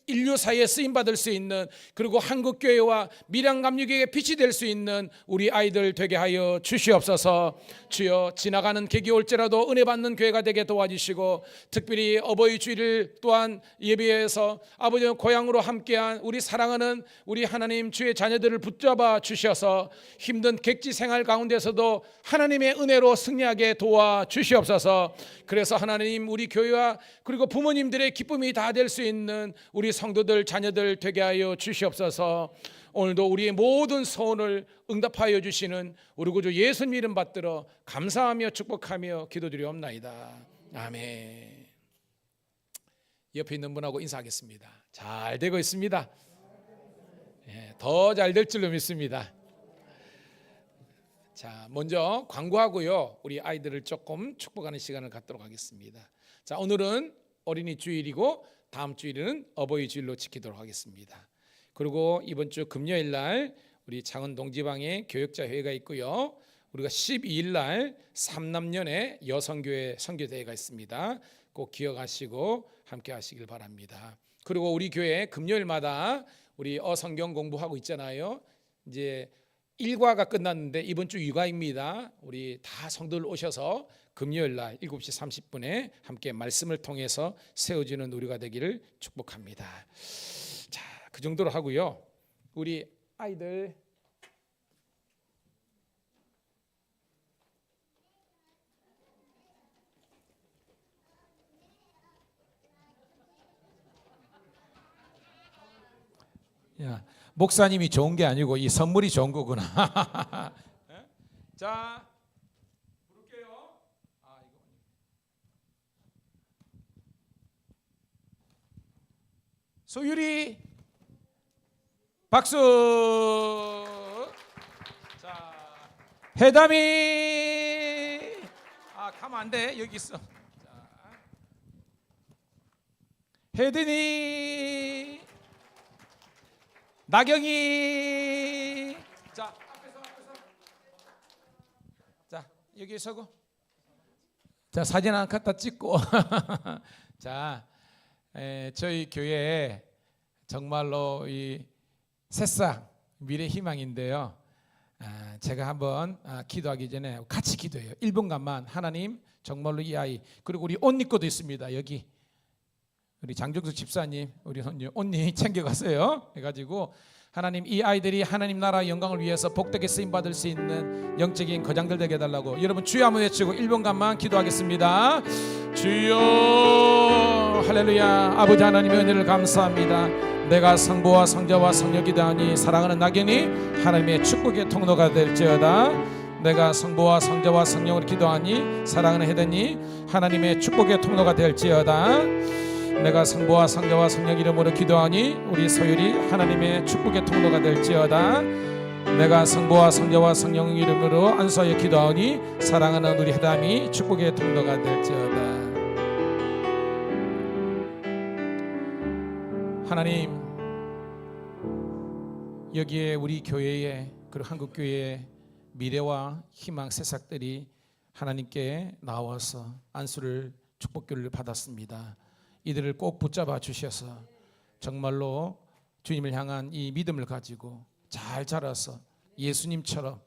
인류 사회에 쓰임받을 수 있는 그리고 한국교회와 밀양감리교회의 빛이 될 수 있는 우리 아이들 되게 하여 주시옵소서. 주여 지나가는 객이 올지라도 은혜 받는 교회가 되게 도와주시고 특별히 어버이 주일을 또한 예배해서 아버지의 고향으로 함께한 우리 사랑하는 우리 하나님 주의 자녀들을 붙잡아 주셔서 힘든 객지 생활 가운데서도 하나님의 은혜로 승리하게 도와주시옵소서. 그래서 하나님 우리 교회와 그리고 부모님들의 기쁨이 다 될 수 있는 우리 성도들 자녀들 되게 하여 주시옵소서. 오늘도 우리의 모든 소원을 응답하여 주시는 우리 구주 예수님 이름 받들어 감사하며 축복하며 기도드리옵나이다. 아멘. 옆에 있는 분하고 인사하겠습니다. 잘 되고 있습니다. 더 잘 될 줄로 믿습니다. 자, 먼저 광고하고요. 우리 아이들을 조금 축복하는 시간을 갖도록 하겠습니다. 자, 오늘은 어린이 주일이고 다음 주일은 어버이 주일로 지키도록 하겠습니다. 그리고 이번 주 금요일 날 우리 창원 동지방에 교역자 회의가 있고요. 우리가 12일 날 삼남년의 여성교회 선교대회가 있습니다. 꼭 기억하시고 함께 하시길 바랍니다. 그리고 우리 교회 금요일마다 우리 어성경 공부하고 있잖아요. 이제 일과가 끝났는데 이번 주 육아입니다. 우리 다 성도들 오셔서 금요일 날 7시 30분에 함께 말씀을 통해서 세워지는 우리가 되기를 축복합니다. 자, 그 정도로 하고요. 우리 아이들 야, 목사님이 좋은 게 아니고 이 선물이 좋은 거구나. 자, 부를게요. 소율이 박수. 자, 해담이 가면 안 돼. 여기 있어. 자, 혜든이, 나경이. 자, 앞에서. 자, 여기 서고. 자, 사진 하나 갖다 찍고. 자, 저희 교회에 정말로 이 새싹 미래 희망인데요. 제가 한번 기도하기 전에 같이 기도해요. 1분간만 하나님 정말로 이 아이 그리고 우리 언니 것도 있습니다. 여기 우리 장정숙 집사님 우리 언니 챙겨가세요. 해가지고 하나님 이 아이들이 하나님 나라 영광을 위해서 복되게 쓰임받을 수 있는 영적인 거장들 되게 해달라고 여러분 주여 한번 외치고 1분간만 기도하겠습니다. 주여 할렐루야. 아버지 하나님의 은혜를 감사합니다. 내가 성부와 성자와 성령이다니 사랑하는 낙연이 하나님의 축복의 통로가 될지어다. 내가 성부와 성자와 성령으로 기도하니 사랑하는 혜든이 하나님의 축복의 통로가 될지어다. 내가 성부와 성자와 성령 이름으로 기도하니 우리 소율이 하나님의 축복의 통로가 될지어다. 내가 성부와 성자와 성령 이름으로 안수하여 기도하니 사랑하는 우리 혜담이 축복의 통로가 될지어다. 하나님 여기에 우리 교회의 그리고 한국 교회의 미래와 희망 새싹들이 하나님께 나와서 안수를 축복교를 받았습니다. 이들을 꼭 붙잡아 주셔서 정말로 주님을 향한 이 믿음을 가지고 잘 자라서 예수님처럼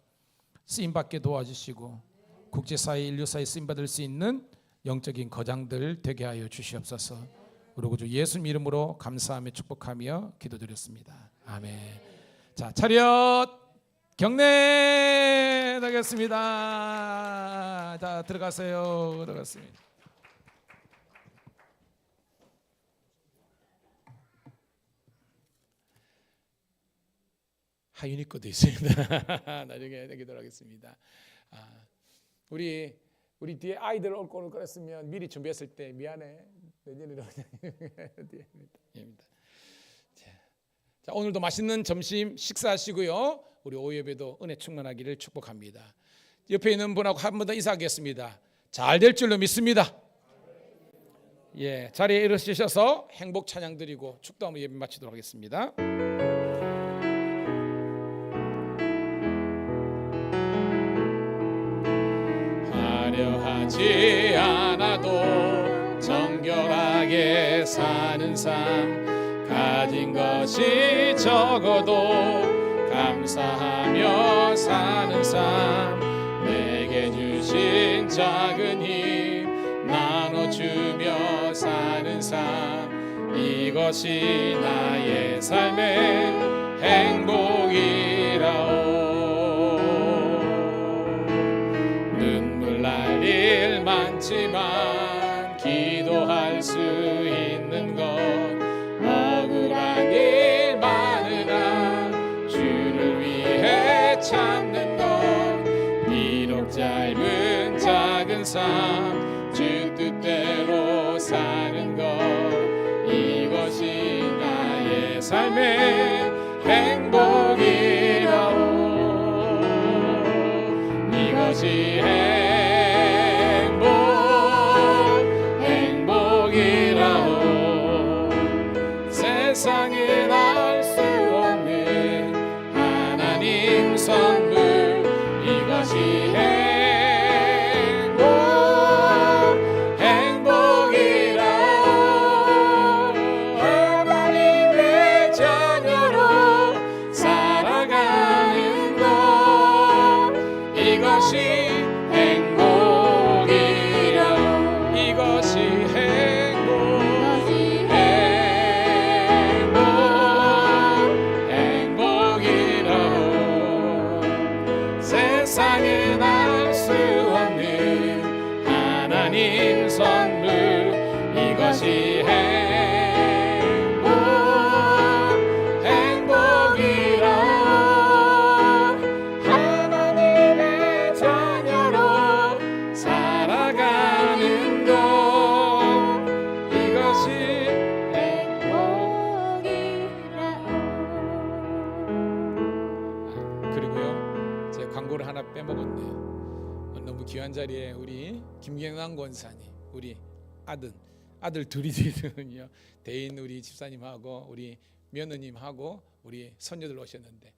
쓰임받게 도와주시고 국제사회 인류사에 쓰임받을 수 있는 영적인 거장들 되게 하여 주시옵소서. 우리 구주 예수님 이름으로 감사하며 축복하며 기도드렸습니다. 아멘. 자, 차렷 경례 하겠습니다. 자, 들어가세요. 들어갔습니다. 하윤이 것도 있습니다. 나중에 드리도록 하겠습니다. 우리 뒤에 아이들 올 거를 그랬으면 미리 준비했을 때 미안해. 내년에는 자, 오늘도 맛있는 점심 식사하시고요. 우리 오후 예배도 은혜 충만하기를 축복합니다. 옆에 있는 분하고 한 번 더 인사하겠습니다. 잘 될 줄로 믿습니다. 예, 자리에 일어서셔서 행복 찬양 드리고 축도하며 예배 마치도록 하겠습니다. 화려하지 않아도 정결하게 사는 삶, 가진 것이 적어도 감사하며 사는 삶, 내게 주신 작은 힘 나눠주며 사는 삶, 이것이 나의 삶의 행복이라오. 눈물 날 일 많지만 기도할 수 있는 것, 억울한 일 많으나 주를 위해 참는 것, 비록 짧은 작은 삶 주 뜻대로 사는 것, 이것이 나의 삶의 행복이라오. 이것이 행복이라오. 세상에 알 수 없는 하나님 선물, 이것이 행복이라오. 하나님의 자녀로 살아가는 것, 이것이 행복이라오. 이것이 행복이라오. 세상에 알 수 없는 하나님 선물, 이것이 행복이라오. 하나님의 자녀로 살아가는 것, 이것이 그리고요, 제가 광고를 하나 빼먹었네요. 너무 귀한 자리에 우리 김경남 권사님, 우리 아들 둘이 되거든요. 대인 우리 집사님하고 우리 며느님하고 우리 손녀들 오셨는데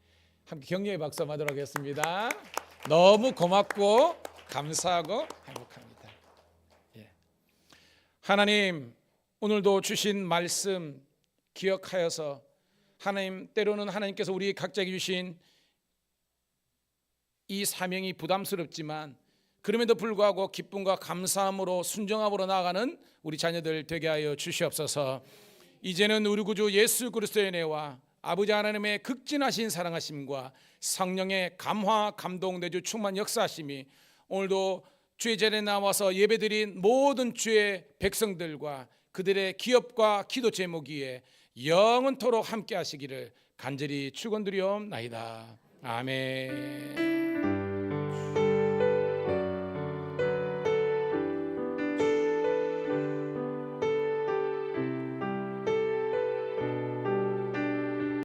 함께 격려의 박수 한번 하도록 하겠습니다. 너무 고맙고 감사하고 행복합니다. 예. 하나님, 오늘도 주신 말씀 기억하여서 하나님, 때로는 하나님께서 우리 각자에게 주신 이 사명이 부담스럽지만 그럼에도 불구하고 기쁨과 감사함으로 순종함으로 나아가는 우리 자녀들 되게 하여 주시옵소서. 이제는 우리 구주 예수 그리스도의 은혜와 아버지 하나님의 극진하신 사랑하심과 성령의 감화 감동 내주 충만 역사하심이 오늘도 주의 자리에 나와서 예배드린 모든 주의 백성들과 그들의 기업과 기도 제목위에 영원토록 함께 하시기를 간절히 축원드리옵나이다. 아멘.